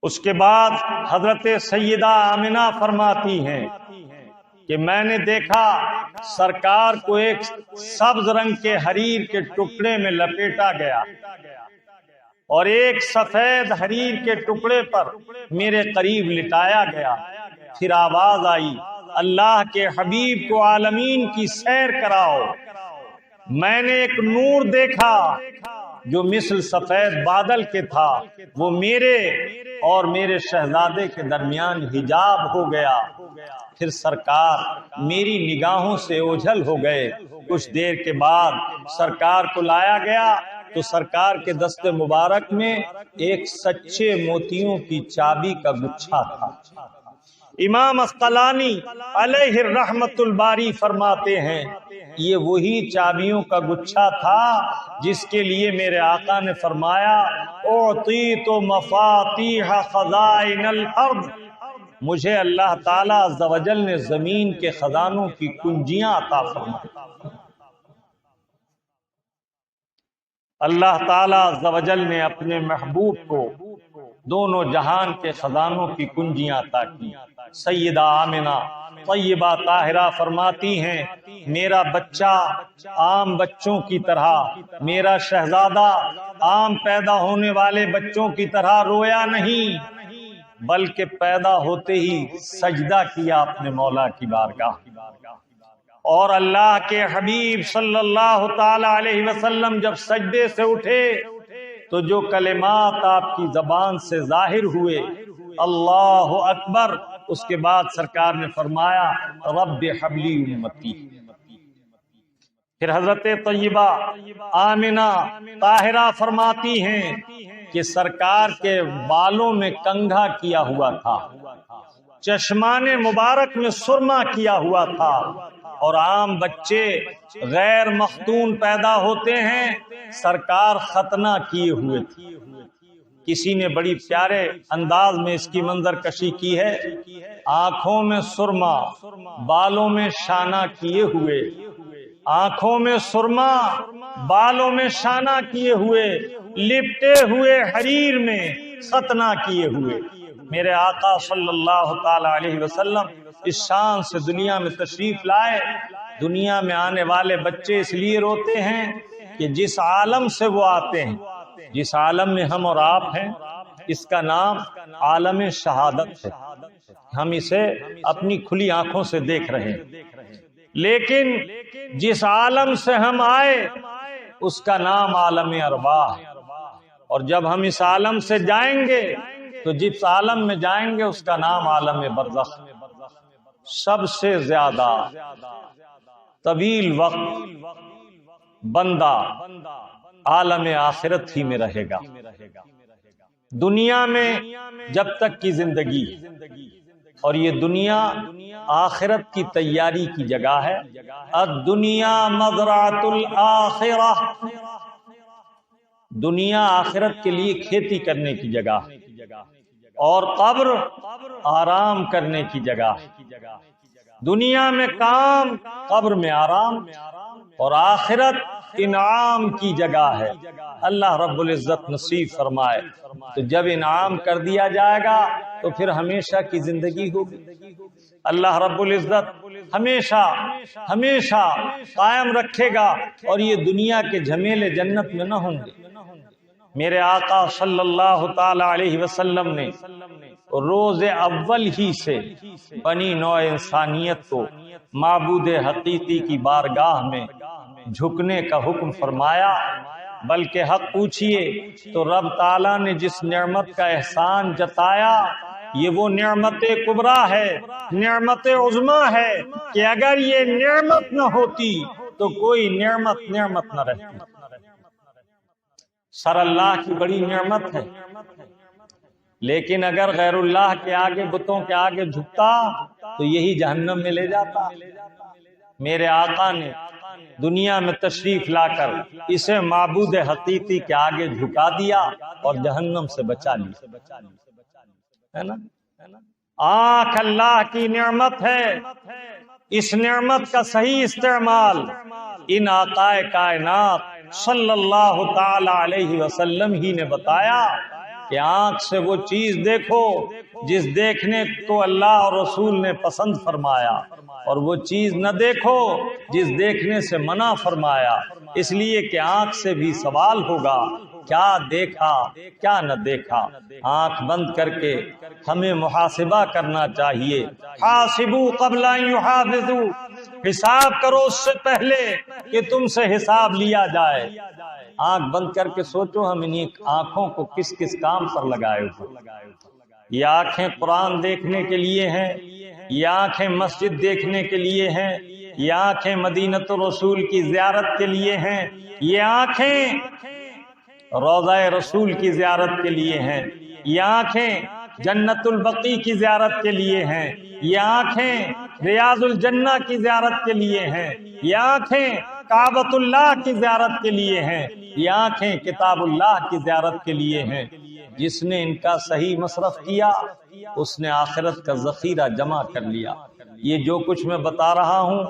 Speaker 1: اس کے بعد حضرت سیدہ آمنہ فرماتی ہیں کہ میں نے دیکھا سرکار کو ایک سبز رنگ کے حریر کے ٹکڑے میں لپیٹا گیا اور ایک سفید حریر کے ٹکڑے پر میرے قریب لٹایا گیا۔ پھر آواز آئی اللہ کے حبیب کو عالمین کی سیر کراؤ۔ میں نے ایک نور دیکھا جو مثل سفید بادل کے تھا، وہ میرے اور میرے شہزادے کے درمیان حجاب ہو گیا۔ پھر سرکار میری نگاہوں سے اوجھل ہو گئے۔ کچھ دیر کے بعد سرکار کو لایا گیا تو سرکار کے دست مبارک میں ایک سچے موتیوں کی چابی کا گچھا تھا۔ امام عسقلانی علیہ الرحمت الباری فرماتے ہیں یہ وہی چابیوں کا گچھا تھا جس کے لیے میرے آقا نے فرمایا اعطیت مفاتیح خزائن الارض، مجھے اللہ تعالیٰ عز و جل نے زمین کے خزانوں کی کنجیاں عطا فرمائی۔ اللہ تعالیٰ عز و جل نے اپنے محبوب کو دونوں جہان کے خزانوں کی کنجیاں عطا کی۔ سیدہ آمنہ طیبہ طاہرہ فرماتی ہیں میرا بچہ عام بچوں کی طرح، میرا شہزادہ عام پیدا ہونے والے بچوں کی طرح رویا نہیں، بلکہ پیدا ہوتے ہی سجدہ کیا اپنے مولا کی بارگاہ۔ اور اللہ کے حبیب صلی اللہ تعالی علیہ وسلم جب سجدے سے اٹھے تو جو کلمات آپ کی زبان سے ظاہر ہوئے اللہ اکبر، اس کے بعد سرکار نے فرمایا رب حبلی امتی۔ پھر حضرت طیبہ آمنہ طاہرہ فرماتی ہیں کہ سرکار کے بالوں میں کنگھا کیا ہوا تھا، چشمان مبارک میں سرما کیا ہوا تھا، اور عام بچے غیر مختون پیدا ہوتے ہیں، سرکار ختنہ کیے ہوئے تھے۔ کسی نے بڑی پیارے انداز میں اس کی منظر کشی کی ہے، آنکھوں میں سرما، بالوں میں شانہ کیے ہوئے، آنکھوں میں سرما، بالوں میں شانہ کیے ہوئے، لپٹے ہوئے حریر میں ختنہ کیے ہوئے۔ میرے آقا صلی اللہ تعالی علیہ وسلم اس شان سے دنیا میں تشریف لائے۔ دنیا میں آنے والے بچے اس لیے روتے ہیں کہ جس عالم سے وہ آتے ہیں، جس عالم میں ہم اور آپ ہیں، اس کا نام عالم شہادت ہے۔ ہم اسے اپنی کھلی آنکھوں سے دیکھ رہے ہیں، لیکن جس عالم سے ہم آئے اس کا نام عالم ارواح ہے۔ اور جب ہم اس عالم سے جائیں گے تو جس عالم میں جائیں گے اس کا نام عالم برزخ۔ سب سے زیادہ طویل وقت بندہ عالم آخرت ہی میں رہے گا۔ دنیا میں جب تک کی زندگی، اور یہ دنیا آخرت کی تیاری کی جگہ ہے۔ الدنیا مزرعۃ الآخرہ، دنیا آخرت کے لیے کھیتی کرنے کی جگہ، اور قبر آرام کرنے کی جگہ۔ دنیا میں کام، قبر میں آرام، اور آخرت انعام کی جگہ ہے۔ اللہ رب العزت نصیب فرمائے تو جب انعام کر دیا جائے گا تو پھر ہمیشہ کی زندگی ہوگی۔ اللہ رب العزت ہمیشہ ہمیشہ قائم رکھے گا، اور یہ دنیا کے جھمیلے جنت میں نہ ہوں گے۔ میرے آقا صلی اللہ تعالی علیہ وسلم نے روز اول ہی سے بنی نوع انسانیت کو معبود حقیقی کی بارگاہ میں جھکنے کا حکم فرمایا، بلکہ حق پوچھئے تو رب تعالیٰ نے جس نعمت کا احسان جتایا یہ وہ نعمت کبریٰ ہے، نعمت عظمیٰ ہے کہ اگر یہ نعمت نہ ہوتی تو کوئی نعمت نہ رہتی۔ سر اللہ کی بڑی نعمت ہے، لیکن اگر غیر اللہ کے آگے، بتوں کے آگے جھکتا تو یہی جہنم میں لے جاتا۔ میرے آقا نے دنیا میں تشریف لا کر اسے معبود حقیقی کے آگے جھکا دیا اور جہنم سے بچا لیا، ہے نا؟ آنکھ اللہ کی نعمت ہے، اس نعمت کا صحیح استعمال ان آقا کائنات صلی اللہ تعالی علیہ وسلم ہی نے بتایا کہ آنکھ سے وہ چیز دیکھو جس دیکھنے کو اللہ اور رسول نے پسند فرمایا، اور وہ چیز نہ دیکھو جس دیکھنے سے منع فرمایا، اس لیے کہ آنکھ سے بھی سوال ہوگا کیا دیکھا کیا نہ دیکھا۔ آنکھ بند کر کے ہمیں محاسبہ کرنا چاہیے، حاسبوا قبل ان یحاسبوا، حساب کرو اس سے پہلے کہ تم سے حساب لیا جائے۔ آنکھ بند کر کے سوچو ہم انہیں آنکھوں کو کس کس کام پر لگائے ہوئے۔ یہ آنکھیں قرآن دیکھنے کے لیے ہیں، یہ آنکھیں مسجد دیکھنے کے لیے ہیں، یہ آنکھیں مدینۃ الرسول کی زیارت کے لیے ہیں، یہ آنکھیں روضہ رسول کی زیارت کے لیے ہیں، یہ آنکھیں جنت البقیع کی زیارت کے لیے ہیں، یہ آنکھیں ریاض الجنہ کی زیارت کے لیے ہیں، یہ آنکھیں کعبۃ اللہ کی زیارت کے لیے ہیں، یہ آنکھیں کتاب اللہ کی زیارت کے لیے ہیں۔ جس نے ان کا صحیح مصرف کیا اس نے آخرت کا ذخیرہ جمع کر لیا۔ یہ جو کچھ میں بتا رہا ہوں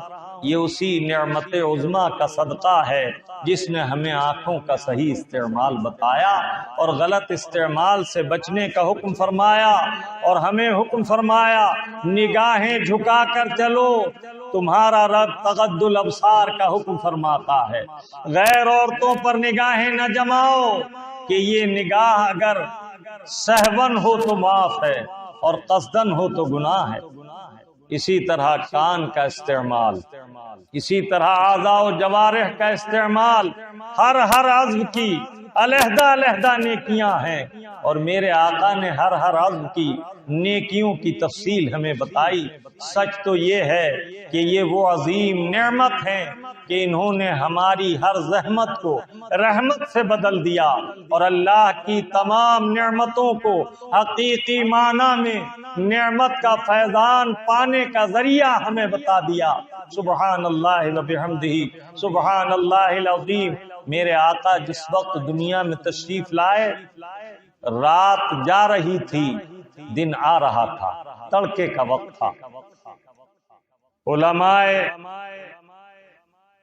Speaker 1: یہ اسی نعمت عظمیٰ کا صدقہ ہے جس نے ہمیں آنکھوں کا صحیح استعمال بتایا اور غلط استعمال سے بچنے کا حکم فرمایا، اور ہمیں حکم فرمایا نگاہیں جھکا کر چلو، تمہارا رب تغض الابصار کا حکم فرماتا ہے۔ غیر عورتوں پر نگاہیں نہ جماؤ کہ یہ نگاہ اگر سہون ہو تو معاف ہے اور قصدن ہو تو گناہ ہے۔ اسی طرح کان کا استعمال، اسی طرح اعضاء و جوارح کا استعمال، ہر عضو کی علیحدہ علیحدہ نیکیاں ہیں، اور میرے آقا نے ہر عضو کی نیکیوں کی تفصیل ہمیں بتائی۔ سچ تو یہ ہے کہ یہ وہ عظیم نعمت ہیں کہ انہوں نے ہماری ہر زحمت کو رحمت سے بدل دیا، اور اللہ کی تمام نعمتوں کو حقیقی معنی میں نعمت کا فیضان پانے کا ذریعہ ہمیں بتا دیا۔ سبحان اللہ و بحمدہ، سبحان اللہ العظیم۔ میرے آقا جس وقت دنیا میں تشریف لائے رات جا رہی تھی، دن آ رہا تھا، تڑکے کا وقت تھا۔ علماء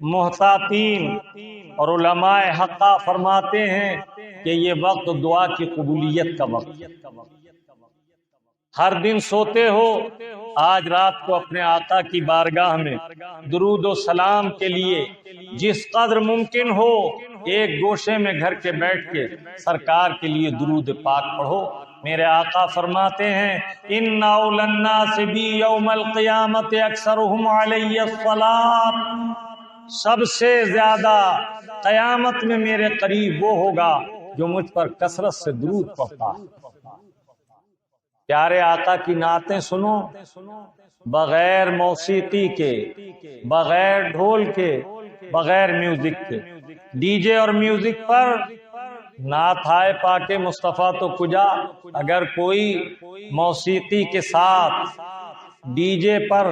Speaker 1: محتاطین اور علماء حقہ فرماتے ہیں کہ یہ وقت دعا کی قبولیت کا وقت ہے۔ ہر دن سوتے ہو، آج رات کو اپنے آقا کی بارگاہ میں درود و سلام کے لیے جس قدر ممکن ہو ایک گوشے میں گھر کے بیٹھ کے سرکار کے لیے درود پاک پڑھو۔ میرے آقا فرماتے ہیں ان اول الناس بی یوم القیامت اکثرهم علی الصلاۃ، سب سے زیادہ قیامت میں میرے قریب وہ ہوگا جو مجھ پر کثرت سے درود پڑھتا ہے۔ پیارے آقا کی نعتیں سنو، بغیر موسیقی کے، بغیر ڈھول کے، بغیر میوزک کے۔ ڈی جے اور میوزک پر نعت ہائے پاک مصطفیٰ تو کجا، اگر کوئی موسیقی کے ساتھ ڈی جے پر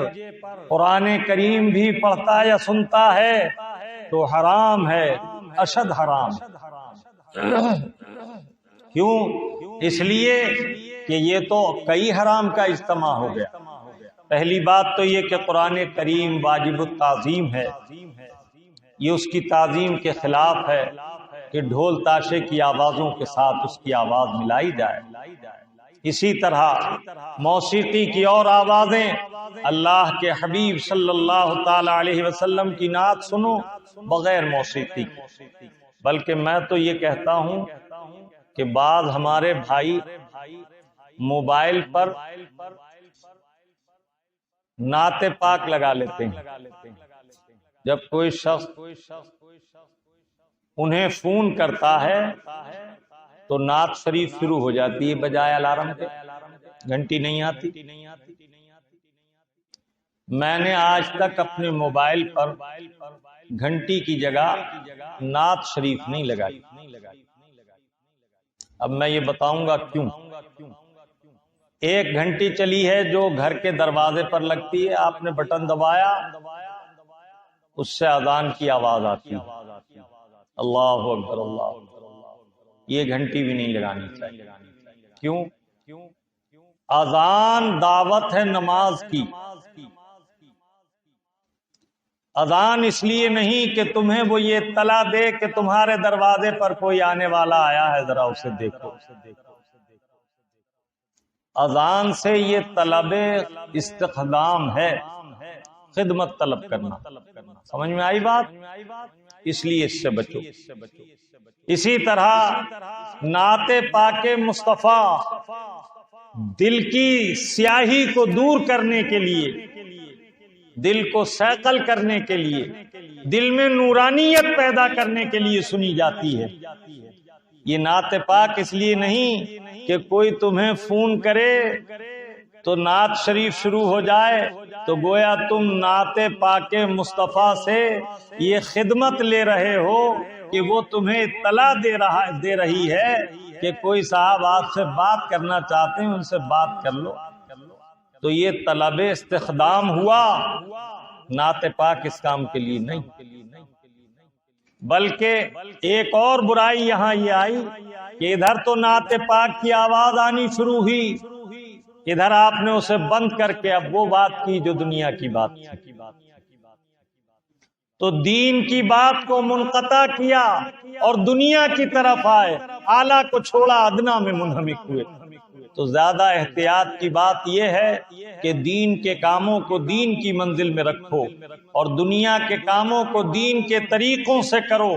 Speaker 1: قرآن کریم بھی پڑھتا یا سنتا ہے تو حرام ہے، اشد حرام۔ کیوں؟ اس لیے کہ یہ تو کئی حرام کا اجتماع ہو گیا۔ پہلی بات تو یہ کہ قرآن کریم واجب التعظیم ہے، یہ اس کی تعظیم کے خلاف ہے کہ ڈھول تاشے کی آوازوں کے ساتھ اس کی آواز ملائی جائے۔ اسی طرح موسیقی کی اور آوازیں، اللہ کے حبیب صلی اللہ تعالی علیہ وسلم کی نعت سنو بغیر موسیقی، بلکہ میں تو یہ کہتا ہوں کہ بعض ہمارے بھائی موبائل پر نعت پاک لگا لیتے ہیں. جب کوئی شخص انہیں فون کرتا ہے تو نعت شریف شروع ہو جاتی ہے بجائے الارم کے، گھنٹی نہیں آتی. میں نے آج تک اپنے موبائل پر گھنٹی کی جگہ نعت شریف نہیں لگائی. اب میں یہ بتاؤں گا کیوں. ایک گھنٹی چلی ہے جو گھر کے دروازے پر لگتی ہے، آپ نے بٹن دبایا، اس سے اذان کی آواز آتی ہے. اللہ اکبر اللہ اکبر. یہ گھنٹی بھی نہیں لگانی چاہیے. کیوں؟ اذان دعوت ہے نماز کی. اذان اس لیے نہیں کہ تمہیں وہ یہ اطلاع دے کہ تمہارے دروازے پر کوئی آنے والا آیا ہے، ذرا اسے دیکھو. اذان سے یہ طلب استخدام ہے، خدمت طلب کرنا. سمجھ میں آئی بات؟ اس لیے اس سے بچو. اسی طرح نعت پاک مصطفیٰ دل کی سیاہی کو دور کرنے کے لیے، دل کو سیقل کرنے کے لیے، دل میں نورانیت پیدا کرنے کے لیے سنی جاتی ہے. یہ نعت پاک اس لیے نہیں کہ کوئی تمہیں فون کرے تو نعت شریف شروع ہو جائے تو گویا تم نعت پاک مصطفیٰ سے یہ خدمت لے رہے ہو کہ وہ تمہیں اطلاع دے رہی ہے کہ کوئی صاحب آپ سے بات کرنا چاہتے ہیں، ان سے بات کر لو. تو یہ طلب استخدام ہوا، نعت پاک اس کام کے لیے نہیں. بلکہ ایک اور برائی یہاں یہ آئی کہ ادھر تو نعت پاک کی آواز آنی شروع ہوئی، ادھر آپ نے اسے بند کر کے اب وہ بات کی جو دنیا کی بات تھی. تو دین کی بات کو منقطع کیا اور دنیا کی طرف آئے، اعلیٰ کو چھوڑا ادنا میں منہمک ہوئے. تو زیادہ احتیاط کی بات یہ ہے کہ دین کے کاموں کو دین کی منزل میں رکھو اور دنیا کے کاموں کو دین کے طریقوں سے کرو،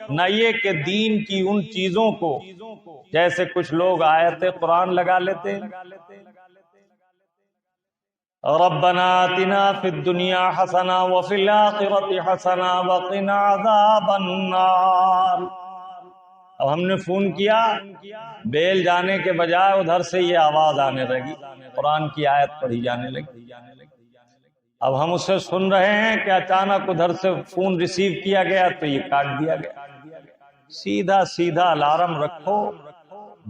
Speaker 1: نہ یہ کہ دین کی ان چیزوں کو، جیسے کچھ لوگ آیت قرآن لگا لیتے ہیں، ربنا آتنا فی الدنیا حسنہ وفی الآخرۃ حسنہ وقنا عذاب النار. اب ہم نے فون کیا، بیل جانے کے بجائے ادھر سے یہ آواز آنے لگی، قرآن کی آیت پڑھی جانے لگی. اب ہم اسے سن رہے ہیں کہ اچانک ادھر سے فون ریسیو کیا گیا تو یہ کاٹ دیا گیا. سیدھا سیدھا الارم رکھو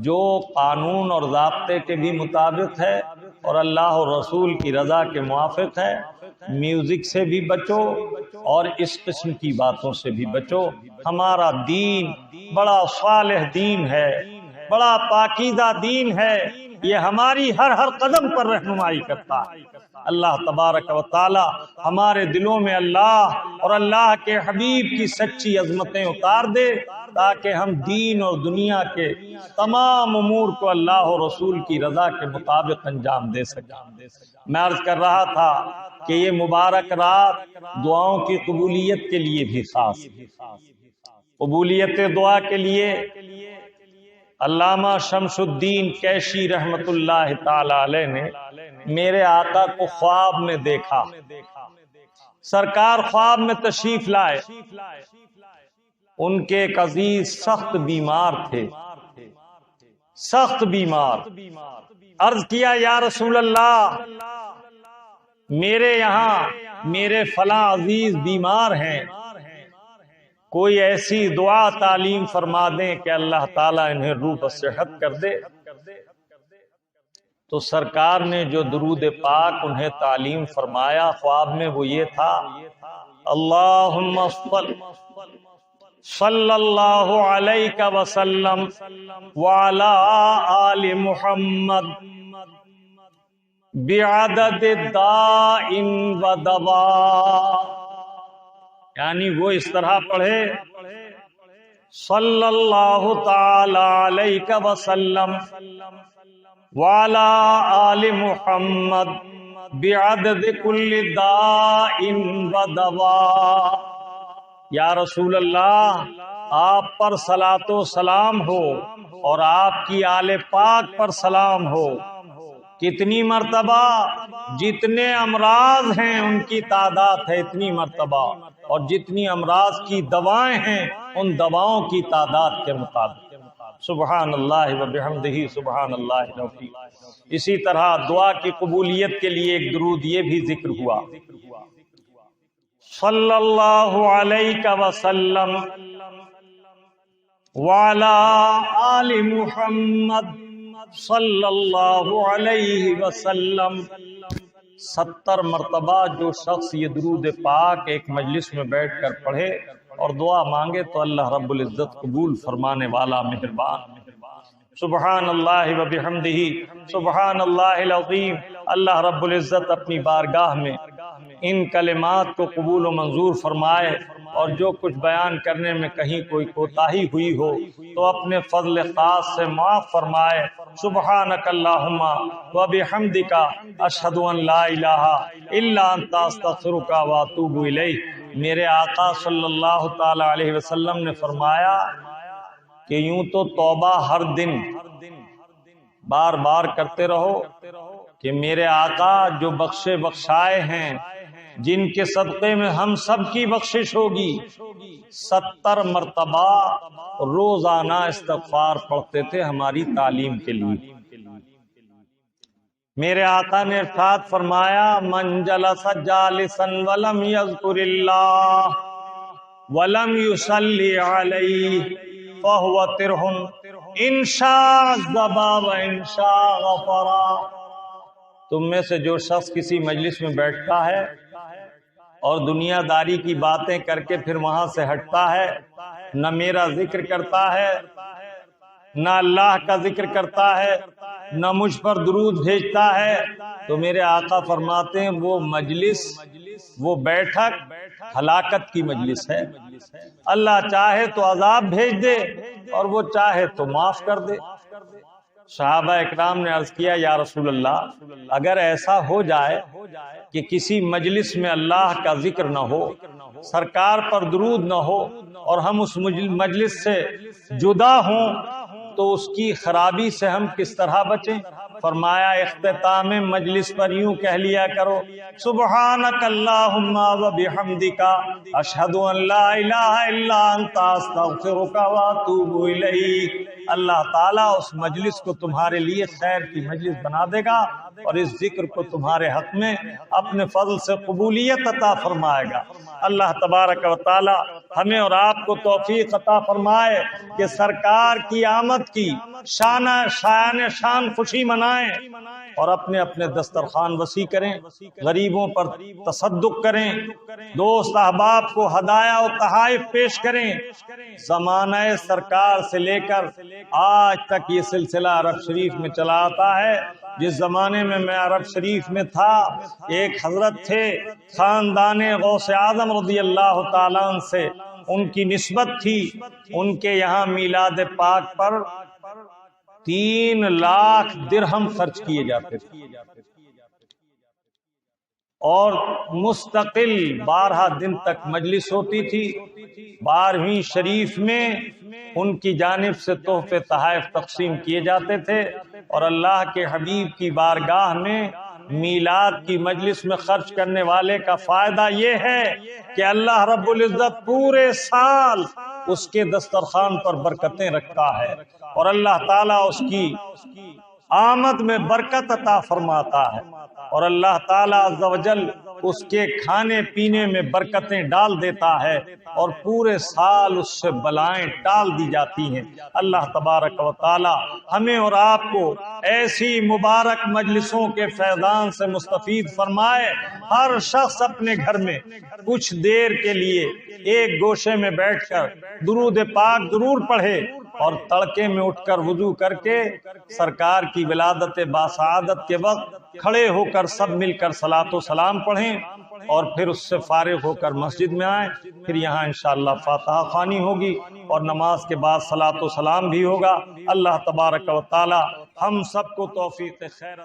Speaker 1: جو قانون اور ضابطے کے بھی مطابق ہے اور اللہ اور رسول کی رضا کے موافق ہے. میوزک سے بھی بچو اور اس قسم کی باتوں سے بھی بچو. ہمارا دین بڑا صالح دین ہے، بڑا پاکیزہ دین ہے، یہ ہماری ہر قدم پر رہنمائی کرتا ہے. اللہ تبارک و تعالی ہمارے دلوں میں اللہ اور اللہ کے حبیب کی سچی عظمتیں اتار دے تاکہ ہم دین اور دنیا کے تمام امور کو اللہ اور رسول کی رضا کے مطابق انجام دے سکیں. میں عرض کر رہا تھا کہ یہ مبارک رات دعاؤں کی قبولیت کے لیے بھی خاص ہے. قبولیت دعا کے لیے علامہ شمس الدین کیشی رحمت اللہ تعالی علیہ نے میرے آقا کو خواب میں دیکھا. سرکار خواب میں تشریف لائے. ان کے ایک عزیز سخت بیمار تھے، سخت بیمار. عرض کیا یا رسول اللہ، میرے یہاں میرے فلاں عزیز بیمار ہیں، کوئی ایسی دعا تعلیم فرما دیں کہ اللہ تعالیٰ انہیں روح بصحت کر دے. تو سرکار نے جو درود پاک انہیں تعلیم فرمایا خواب میں وہ یہ تھا، اللہم صلی اللہ علیہ وسلم وعلی آل محمد بعدد داء و دواء. یعنی وہ اس طرح پڑھے، صلی اللہ تعالی علیہ وسلم وعلی آل محمد بعدد کل داء و دواء. یا رسول اللہ، آپ پر صلاۃ و سلام ہو اور آپ کی آل پاک پر سلام ہو۔ کتنی مرتبہ؟ جتنے امراض ہیں ان کی تعداد ہے اتنی مرتبہ، اور جتنی امراض کی دوائیں ہیں ان دواؤں کی تعداد کے مطابق۔ سبحان اللہ و بحمدہ سبحان اللہ العظیم۔ اسی طرح دعا کی قبولیت کے لیے ایک درود یہ بھی ذکر ہوا، صلی اللہ علیہ وسلم وعلی آل محمد صلی اللہ علیہ وسلم۔ 70 مرتبہ جو شخص یہ درود پاک ایک مجلس میں بیٹھ کر پڑھے اور دعا مانگے تو اللہ رب العزت قبول فرمانے والا مہربان۔ سبحان اللہ و بحمدہ سبحان اللہ العظیم۔ اللہ رب العزت اپنی بارگاہ میں ان کلمات کو قبول و منظور فرمائے، اور جو کچھ بیان کرنے میں کہیں کوئی کوتاہی ہوئی ہو تو اپنے فضل خاص سے معاف فرمائے۔ سبحانک اللہم و بحمدک اشہد ان لا الہ الا انت استغفرک و اتوب الیک۔ میرے آقا صلی اللہ تعالی علیہ وسلم نے فرمایا کہ یوں تو توبہ ہر دن بار بار کرتے رہو کہ میرے آقا جو بخشے بخشائے ہیں، جن کے صدقے میں ہم سب کی بخشش ہوگی، 70 مرتبہ روزانہ استغفار پڑھتے تھے ہماری تعلیم کے لیے۔ میرے آقا نے ارشاد فرمایا، من جلس جالسا ولم یذکر اللہ ولم یصلی علیہ فہو ترہ ان شاء عذبا و ان شاء غفرا۔ تم میں سے جو شخص کسی مجلس میں بیٹھتا ہے اور دنیا داری کی باتیں کر کے پھر وہاں سے ہٹتا ہے، نہ میرا ذکر کرتا ہے، نہ اللہ کا ذکر کرتا ہے، نہ مجھ پر درود بھیجتا ہے، تو میرے آقا فرماتے ہیں وہ مجلس، وہ بیٹھک ہلاکت کی مجلس ہے۔ اللہ چاہے تو عذاب بھیج دے اور وہ چاہے تو معاف کر دے۔ صحابہ اکرام نے عرض کیا، یا رسول اللہ، اگر ایسا ہو جائے کہ کسی مجلس میں اللہ کا ذکر نہ ہو، سرکار پر درود نہ ہو، اور ہم اس مجلس سے جدا ہوں، تو اس کی خرابی سے ہم کس طرح بچیں؟ فرمایا اختتام مجلس پر یوں کہہ لیا کرو، سبحانک اللہم و بحمدک اشہد ان لا الہ الا انت استغفرک و اتوب الیک۔ اللہ تعالیٰ اس مجلس کو تمہارے لیے خیر کی مجلس بنا دے گا اور اس ذکر کو تمہارے حق میں اپنے فضل سے قبولیت عطا فرمائے گا۔ اللہ تبارک و تعالی ہمیں اور آپ کو توفیق عطا فرمائے کہ سرکار کی آمد کی شان خوشی منائیں اور اپنے اپنے دسترخوان وسیع کریں، غریبوں پر تصدق کریں، دوست احباب کو ہدایہ و تحائف پیش کریں۔ زمانہ سرکار سے لے کر آج تک یہ سلسلہ عرب شریف میں چلا آتا ہے۔ جس زمانے میں عرب شریف میں تھا، ایک حضرت تھے خاندان غوث اعظم رضی اللہ تعالیٰ عنہ سے ان کی نسبت تھی۔ ان کے یہاں میلاد پاک پر 3 لاکھ درہم خرچ کیے جاتے تھے، اور مستقل 12 دن تک مجلس ہوتی تھی۔ 12ویں شریف میں ان کی جانب سے تحفے تحائف تقسیم کیے جاتے تھے، اور اللہ کے حبیب کی بارگاہ میں میلاد کی مجلس میں خرچ کرنے والے کا فائدہ یہ ہے کہ اللہ رب العزت پورے سال اس کے دسترخوان پر برکتیں رکھتا ہے، اور اللہ تعالیٰ اس کی آمد میں برکت عطا فرماتا ہے، اور اللہ تعالیٰ عز و جل اس کے کھانے پینے میں برکتیں ڈال دیتا ہے، اور پورے سال اس سے بلائیں ٹال دی جاتی ہیں۔ اللہ تبارک و تعالی ہمیں اور آپ کو ایسی مبارک مجلسوں کے فیضان سے مستفید فرمائے۔ ہر شخص اپنے گھر میں کچھ دیر کے لیے ایک گوشے میں بیٹھ کر درود پاک ضرور پڑھے، اور تڑکے میں اٹھ کر وضو کر کے سرکار کی ولادت باسعادت کے وقت کھڑے ہو کر سب مل کر صلاۃ و سلام پڑھیں، اور پھر اس سے فارغ ہو کر مسجد میں آئیں۔ پھر یہاں انشاءاللہ فاتحہ خوانی ہوگی اور نماز کے بعد صلاۃ و سلام بھی ہوگا۔ اللہ تبارک و تعالی ہم سب کو توفیق خیر